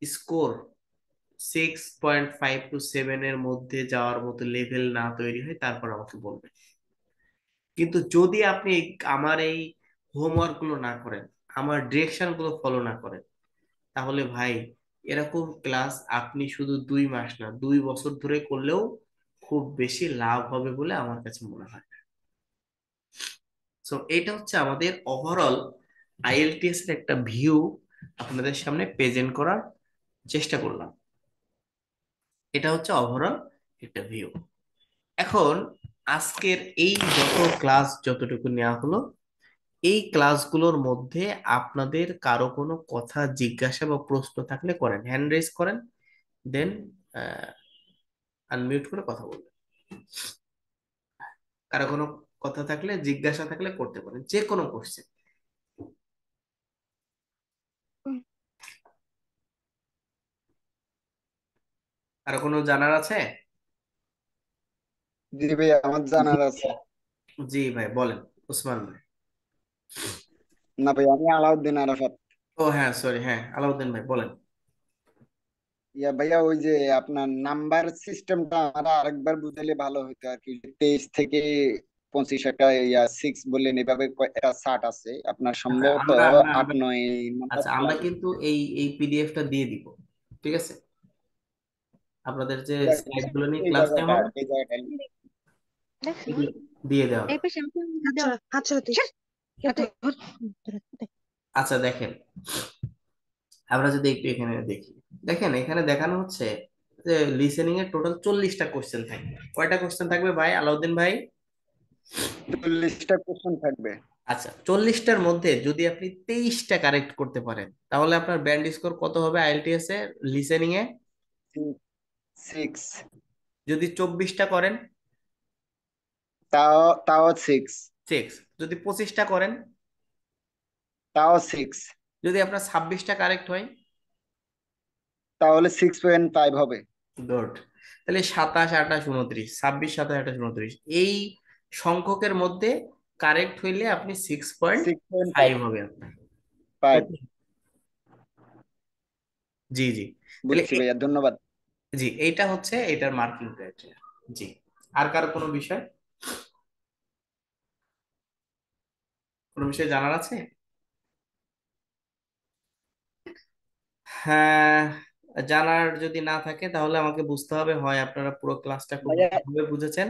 স্কোর 6.5 to 7 এর মধ্যে যাওয়ার মতো লেভেল না তৈরি হয়, তারপর আমাকে বলবেন। কিন্তু যদি আপনি আমার এই হোমওয়ার্ক গুলো না করেন, আমার ডিরেকশন গুলো ফলো না করেন, তাহলে ভাই এরকম ক্লাস আপনি শুধু 2 মাস না, 2 বছর ধরে করলেও খুব বেশি লাভ হবে বলে আমার কাছে মনে হয় না। সো এটা হচ্ছে আমাদের ওভারঅল আইএলটিএস এর একটা ভিউ আপনাদের সামনে প্রেজেন্ট করার চেষ্টা করলাম। এটা হচ্ছে ওভারঅল একটা ভিউ। এখন আজকের এই যত ক্লাস যতটুকু নেওয়া হলো, এই ক্লাসগুলোর মধ্যে আপনাদের কারো কোনো কথা জিজ্ঞাসা বা প্রশ্ন থাকলে করেন, হ্যান্ড রেজ করেন, দেন আনমিউট করে কথা বলবেন। কারো কোনো কথা থাকলে, জিজ্ঞাসা থাকলে করতে পারেন, যে কোনো কোশ্চেন। কারো কোনো জানার আছে? জি ভাই, আমার জানার আছে। জি ভাই বলেন, উসমান ভাই। না ভাই, আমি আলাউদ্দিন আরাফাত। ও হ্যাঁ, সরি, হ্যাঁ আলাউদ্দিন ভাই বলেন। ইয়া ভাইয়া, ওই যে আপনার নাম্বার সিস্টেমটা আমরা আরেকবার বুঝাইলে ভালো হতো আর কি। 23 থেকে 25 একটা ইয়া 6 বললেন, এভাবে একটা চার্ট আছে আপনার, আচ্ছা সম্ভবত আমরা আমরা 8 আমরা 9 নাম্বার আচ্ছা আমরা লাগে। কিন্তু এই পিডিএফটা দিয়ে দিব, ঠিক আছে? আপনাদের যে স্লাইড গুলো নিয়ে এই ক্লাস নেওয়া জায়গাটা, হবে, এই জায়গাটা এগুলো দিয়ে দেওয়া হবে। আচ্ছা দেখেন, আমরা যদি একটু এখানে দেখি, দেখেন এখানে দেখানো হচ্ছে যে লিসেনিং এর টোটাল 40টা কোশ্চেন থাকবে। কয়টা কোশ্চেন থাকবে ভাই আলাউদ্দিন ভাই? 40টা কোশ্চেন থাকবে। আচ্ছা, 40টার মধ্যে যদি আপনি 23টা কারেক্ট করতে পারেন, তাহলে আপনার ব্যান্ড স্কোর কত হবে আইএলটিএস এ লিসেনিং এ? 6। যদি 24টা করেন? তাও তাও 6। 6। যদি 25টা করেন? তাও 6। যদি আপনার 26টা কারেক্ট হয়? তাহলে 6.5 হবে। গুড। তাহলে 27 28 29, 26 27 28 29, এই সংখ্যকের মধ্যে কারেক্ট হইলে আপনি 6.5 হবে আপনার। 6.5। ওকে, জি জি। তাহলে বুঝছি ভাইয়া, ধন্যবাদ। জি, এইটা হচ্ছে এটার মার্কিং ক্রাইটেরিয়া। জি, আর কারো কোনো বিষয়, কোনো বিষয় জানার আছে? হ্যাঁ, জানার যদি না থাকে তাহলে আমাকে বুঝতে হবে, হয় আপনারা পুরো ক্লাসটা খুব ভাইয়া, ভালোভাবে বুঝেছেন,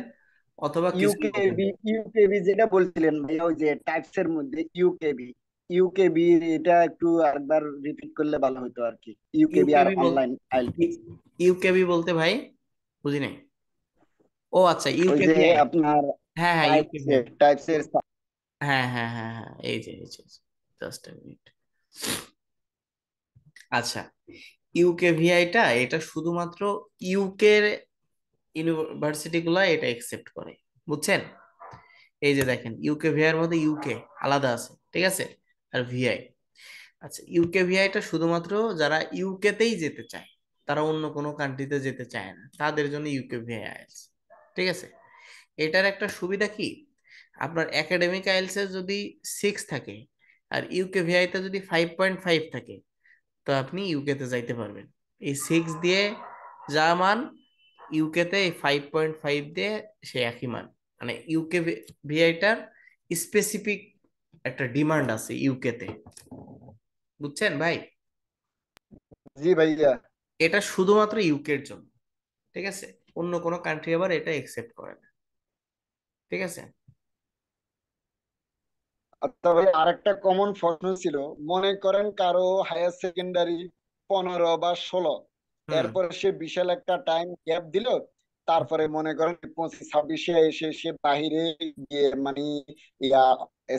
অথবা কিছুই বোঝেন। ইউকেবি যেটা বলছিলেন ভাইয়া, ওই যে টাইপস এর মধ্যে ইউকেবি, ইউকেবি এটা একটু আরেকবার রিপিট করলে ভালো হতো আর কি। ইউকেবি আর ইউকেবি বলতে, অনলাইন আইএলটিএস। ইউকেবি বলতে ভাই বুঝি নাই। ও আচ্ছা, ওই যে ইউকেভিআই। আপনার হ্যাঁ হ্যাঁ, ইউকেভিআই। টাইপস এর। হ্যাঁ হ্যাঁ হ্যাঁ হ্যাঁ, এই যে জাস্ট এ মিনিট। আচ্ছা, ইউকেভিআইটা এটা শুধুমাত্র ইউকের ইউনিভার্সিটি গুলা এটা একসেপ্ট করে, বুঝছেন? এই যে দেখেন ইউকেভিআই এর মধ্যে ইউকে আলাদা আছে, ঠিক আছে, আর ভিআই। আচ্ছা, ইউকেভিআইটা শুধুমাত্র যারা ইউকেতেই যেতে চায়, তারা অন্য কোনো কান্ট্রিতে যেতে চায় না, তাদের জন্য ইউকেভিআই আইএলটিএস, ঠিক আছে? এটার একটা সুবিধা কি, আপনার একাডেমিক আইএলটিএস এ যদি 6 থাকে আর ইউকেভিআই তে যদি 5.5 থাকে, তো আপনি ইউকে তে যাইতে পারবেন। এই 6 দিয়ে যা মান, ইউকে তে এই 5.5 দিয়ে সে একই মান। মানে ইউকে ভিআইটার স্পেসিফিক একটা ডিমান্ড আছে ইউকে তে, বুঝছেন ভাই? জি ভাইয়া। এটা শুধুমাত্র ইউকের জন্য, ঠিক আছে? অন্য কোনো কান্ট্রি আবার এটা একসেপ্ট করে না, ঠিক আছে? আচ্ছা ভাই, আরেকটা কমন প্রশ্ন ছিল, মনে করেন কারো হায়ার সেকেন্ডারি 15 বা 16, হুম এরপর সে বিশাল একটা টাইম গ্যাপ দিল, তারপরে মনে করেন 25-26-এ এসে সে বাহিরে গিয়ে মানে ইয়া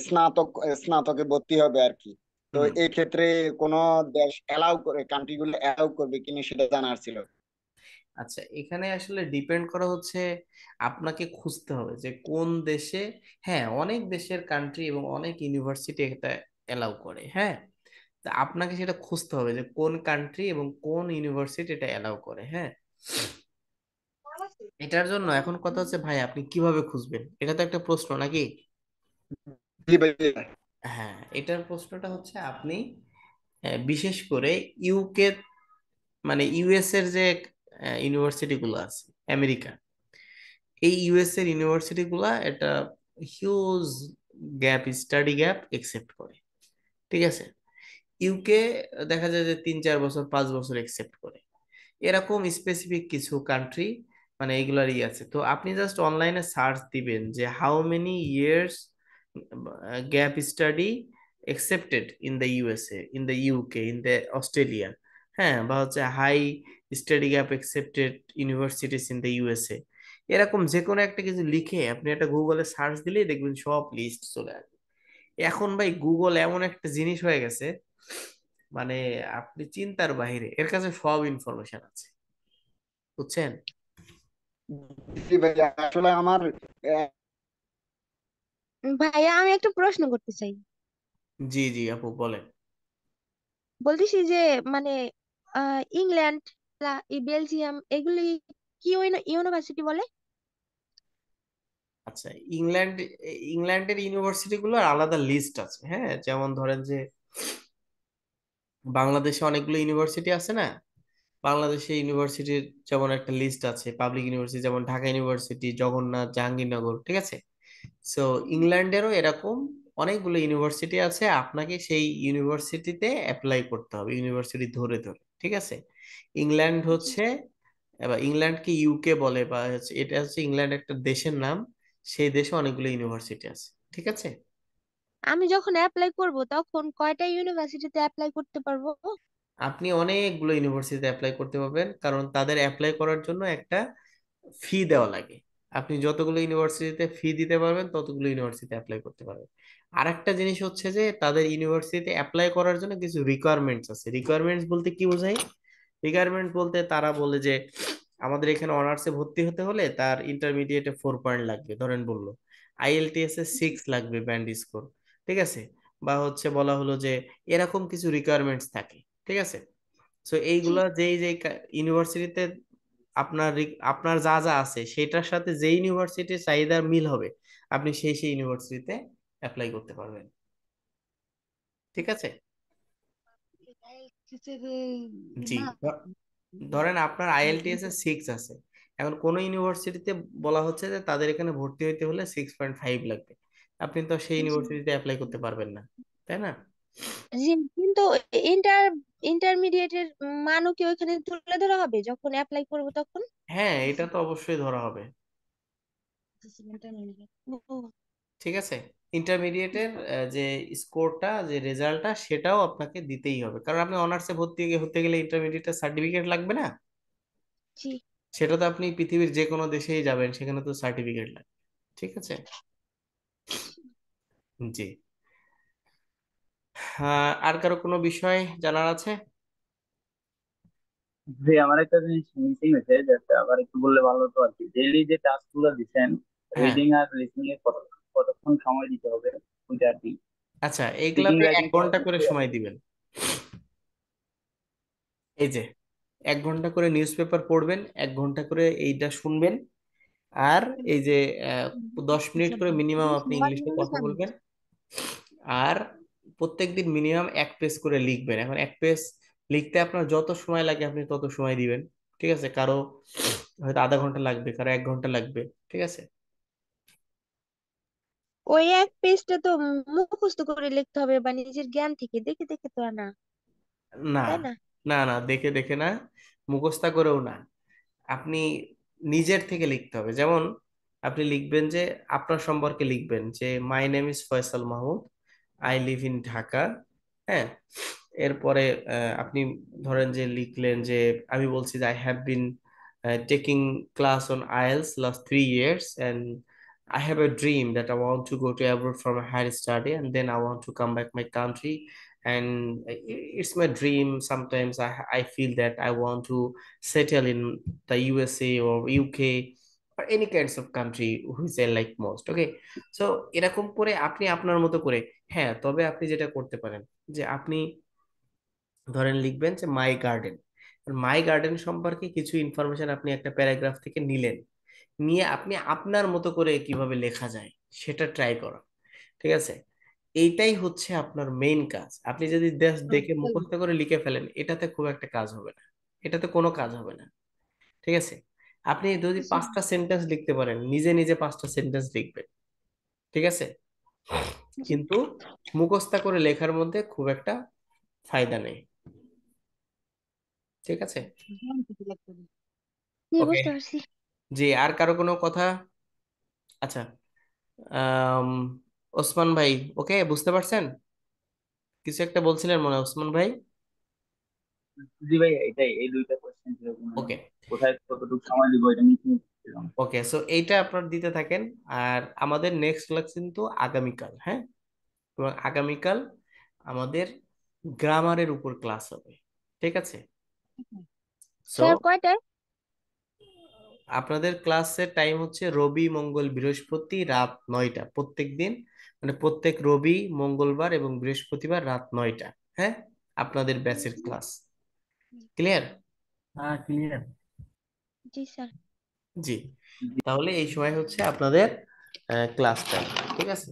স্নাতক স্নাতকে ভর্তি হবে আর কি। তো হুম। এই ক্ষেত্রে কোন দেশ এলাও করে, কান্ট্রিগুলো এলাও করবে কিনা সেটা জানার ছিল। আচ্ছা, এখানে আসলে ডিপেন্ড করা হচ্ছে, আপনাকে খুঁজতে হবে যে কোন দেশে। হ্যাঁ, অনেক দেশের কান্ট্রি এবং অনেক ইউনিভার্সিটি এটা এলাও করে, হ্যাঁ। তা আপনাকে সেটা খুঁজতে হবে যে কোন কান্ট্রি এবং কোন ইউনিভার্সিটি এটা এলাও করে, হ্যাঁ। এটার জন্য এখন কথা হচ্ছে ভাই, আপনি কিভাবে খুঁজবেন? এটা তো একটা প্রশ্ন নাকি? জি ভাইয়া। হ্যাঁ, এটার প্রশ্নটা হচ্ছে আপনি বিশেষ করে ইউকে, মানে ইউএস এর যে ইউনিভার্সিটি গুলো আছে, আমেরিকা, এই ইউএস এর ইউনিভার্সিটি গুলা এটা huge gap, study gap accept করে, ঠিক আছে? ইউকে দেখা যায় যে 3-4 বছর 5 বছর একসেপ্ট করে, এরকম স্পেসিফিক কিছু কান্ট্রি মানে এগুলারই আছে। তো আপনি জাস্ট অনলাইনে সার্চ দিবেন যে how many years gap study accepted in the USA, in the UK, in the Australia, হ্যাঁ, বা হচ্ছে high study gap accepted universities in the USA, এরকম যে কোনো একটা কিছু লিখে আপনি একটা গুগলে সার্চ দিলেই দেখবেন সব লিস্ট চলে আসবে। এখন ভাই গুগল এমন একটা জিনিস হয়ে গেছে, মানে আপনি চিন্তার বাইরে, এর কাছে সব ইনফরমেশন আছে, বুঝছেন? জি ভাইয়া, আসলে আমার ভাইয়া আমি একটা প্রশ্ন করতে চাই। জি জি আপু বলেন। বলতেছি যে মানে ইংল্যান্ড, বেলজিয়াম এগুলি কি ইউনিভার্সিটি বলে? আচ্ছা, ইংল্যান্ড, ইংল্যান্ডের ইউনিভার্সিটি গুলোর আলাদা লিস্ট আছে, হ্যাঁ। যেমন ধরেন যে বাংলাদেশে অনেকগুলো ইউনিভার্সিটি আছে না, বাংলাদেশে ইউনিভার্সিটির যেমন একটা লিস্ট আছে, পাবলিক ইউনিভার্সিটি যেমন ঢাকা ইউনিভার্সিটি, জগন্নাথ, জাহাঙ্গীরনগর, ঠিক আছে? সো ইংল্যান্ডেরও এরকম অনেকগুলো ইউনিভার্সিটি আছে, আপনাকে সেই ইউনিভার্সিটিতে অ্যাপ্লাই করতে হবে, ইউনিভার্সিটি ধরে ধরে, ঠিক আছে? ইংল্যান্ড জি। হচ্ছে, এবার ইংল্যান্ডকে ইউকে বলে, বা হচ্ছে এটা হচ্ছে ইংল্যান্ড একটা দেশের নাম, সেই দেশে অনেকগুলো ইউনিভার্সিটি আছে, ঠিক আছে? আমি যখন অ্যাপ্লাই করব তখন কয়টা ইউনিভার্সিটিতে অ্যাপ্লাই করতে পারবো? আপনি অনেকগুলো ইউনিভার্সিটিতে অ্যাপ্লাই করতে পারবেন, কারণ তাদের অ্যাপ্লাই করার জন্য একটা ফি দেওয়া লাগে। আপনি যতগুলো ইউনিভার্সিটিতে ফি দিতে পারবেন ততগুলো ইউনিভার্সিটিতে অ্যাপ্লাই করতে পারবেন। আর একটা জিনিস হচ্ছে যে তাদের ইউনিভার্সিটিতে অ্যাপ্লাই করার জন্য কিছু রিকোয়ারমেন্টস আছে। রিকোয়ারমেন্টস বলতে কি বোঝায়? রিকোয়ারমেন্ট বলতে তারা বলে যে আমাদের এখানে অনার্সে ভর্তি হতে হলে তার ইন্টারমিডিয়েটে 4 পয়েন্ট লাগবে, ধরেন বললো। আইএলটিএস এ জি। 6 লাগবে ব্যান্ড স্কোর, ঠিক আছে? বা হচ্ছে বলা হলো যে এরকম কিছু রিকোয়ারমেন্টস থাকে, ঠিক আছে? সো জি। এইগুলা যেই যেই ইউনিভার্সিটিতে আপনার আপনার যা যা আছে সেটার সাথে যে ইউনিভার্সিটির চাহিদা মিল হবে, আপনি সেই সেই ইউনিভার্সিটিতে অ্যাপ্লাই করতে পারবেন, ঠিক আছে? জি। ধরেন আপনার আইএলটিএস এ 6 আছে, এখন কোন ইউনিভার্সিটিতে বলা হচ্ছে যে তাদের এখানে ভর্তি হইতে হলে 6.5 লাগবে, আপনি তো সেই জি। ইউনিভার্সিটিতে অ্যাপ্লাই করতে পারবেন না, তাই না? জি, কিন্তু ইন্টার ইন্টারমিডিয়েটের মানও কি ওইখানে তুলে ধরা হবে যখন অ্যাপ্লাই করব তখন? হ্যাঁ, এটা তো অবশ্যই ধরা হবে, ও, ঠিক আছে? ইন্টারমিডিয়েটের যে স্কোরটা, যে রেজাল্টটা, সেটাও আপনাকে দিতেই হবে, কারণ আপনি অনার্সে ভর্তি হতে গেলে ইন্টারমিডিয়েটের সার্টিফিকেট লাগবে না? জি। সেটা তো আপনি পৃথিবীর যে কোনো দেশেই যাবেন সেখানে তো সার্টিফিকেট লাগবে, ঠিক আছে? জি। আর কারো কোনো বিষয় জানার আছে? যে আমার একটা জিনিস মিসিং হয়েছে, যেটা আবার একটু বললে ভালো হতো আর কি। ডেইলি যে টাস্ক গুলো দিচ্ছেন, হ্যাঁ, রিডিং আর লিসনিং এর কতক্ষণ সময় দিতে হবে ওইটা আর কি। আচ্ছা, স্পিকিং এইগুলাতে এক রাইটিং তো ঘন্টা করে অবশ্যই সময় আছে। দিবেন। এই যে 1 ঘন্টা করে নিউজ পেপার পড়বেন, 1 ঘন্টা করে এইটা শুনবেন, আর এই যে 10 মিনিট করে মিনিমাম আপনি ইংলিশে কথা বলবেন, আর প্রত্যেকদিন মিনিমাম 1 পেজ করে লিখবেন। এখন 1 পেজ লিখতে আপনার যত সময় লাগে আপনি তত সময় দিবেন, ঠিক আছে? কারো হয়তো আধা ঘন্টা লাগবে, কারো 1 ঘন্টা লাগবে, ঠিক আছে? ওই এক পেজটা তো মুখস্থ করে লিখতে হবে বা নিজের জ্ঞান থেকে দেখে দেখে তো আর না, না তাই না? না না, দেখে দেখে না, মুখস্থ করেও না, আপনি নিজের থেকে লিখতে হবে। যেমন আপনি লিখবেন যে আপনার সম্পর্কে লিখবেন যে my name is Faisal Mahmud, I live in Dhaka. হ্যাঁ, এরপরে আপনি ধরেন যে লিখলেন যে আমি বলছি যে I have been taking class on IELTS last 3 years and I have a dream that I want to go to abroad for my higher study and then I want to come back my country, and it's my dream. Sometimes I feel that I want to settle in the USA or UK or any kinds of country which I like most. Okay, so এরকম করে আপনি আপনার মতো করে, হ্যাঁ, তবে আপনি যেটা করতে পারেন যে আপনি ধরেন লিখবেন যে মাই গার্ডেন। মাই গার্ডেন সম্পর্কে কিছু ইনফরমেশন আপনি একটা প্যারাগ্রাফ থেকে নিলেন, নিয়ে আপনি আপনার মতো করে কিভাবে লেখা যায় সেটা ট্রাই করা। ঠিক আছে, এইটাই হচ্ছে আপনার মেইন কাজ। আপনি যদি দেখে মুখস্থ করে লিখে ফেলেন, এটাতে খুব একটা কাজ হবে না, এটাতে কোনো কাজ হবে না। ঠিক আছে, আপনি যদি 5টা সেন্টেন্স লিখতে পারেন, নিজে নিজে 5টা সেন্টেন্স লিখবেন। ঠিক আছে, কিন্তু মুখস্থ করে লেখার মধ্যে খুব একটা ফায়দা নেই। ঠিক আছে, জি, ওকে। বুঝতে পারছি। জি, আর কারো কোনো কথা? আচ্ছা, আম, ওসমান ভাই, ওকে, বুঝতে পারছেন? কিছু একটা বলছিলেন মনে হয় ওসমান ভাই। জি ভাই, এটাই এই দুইটা কোশ্চেন ছিল, মানে ওকে কোথায় কতটুকু সময় দিব এটা নিয়ে চিন্তিত ওকে, সো এইটা আপনার দিতে থাকেন। আর আমাদের নেক্সট ক্লাস কিন্তু আগামীকাল, হ্যাঁ, এবং আগামীকাল আমাদের গ্রামারের উপর ক্লাস হবে। ঠিক আছে, সো স্যার কয়টায়? আপনাদের ক্লাসের টাইম হচ্ছে রবি মঙ্গল বৃহস্পতি রাত 9টা প্রত্যেক দিন, মানে প্রত্যেক রবি মঙ্গলবার এবং বৃহস্পতিবার রাত 9টা। হ্যাঁ, আপনাদের ব্যাচের ক্লাস ক্লিয়ার? হ্যাঁ, ক্লিয়ার। জি স্যার। জি, জি। তাহলে এই সময় হচ্ছে আপনাদের ক্লাস টাইম। ঠিক আছে,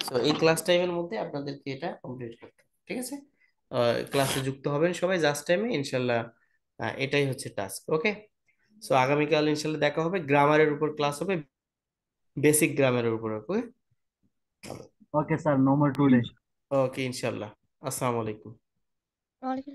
তো এই ক্লাস টাইমের মধ্যে আপনাদেরকে এটা কমপ্লিট করতে হবে। ঠিক আছে, ক্লাসে যুক্ত হবেন সবাই জাস্ট টাইমে ইনশাল্লাহ। এটাই হচ্ছে টাস্ক। ওকে, সো আগামীকাল ইনশাল্লাহ দেখা হবে, গ্রামারের উপর ক্লাস হবে, বেসিক গ্রামারের উপর। Okay, okay sir, no more today. Okay, ইনশাল্লাহ। আসসালামু আলাইকুম। ওয়ালাইকুম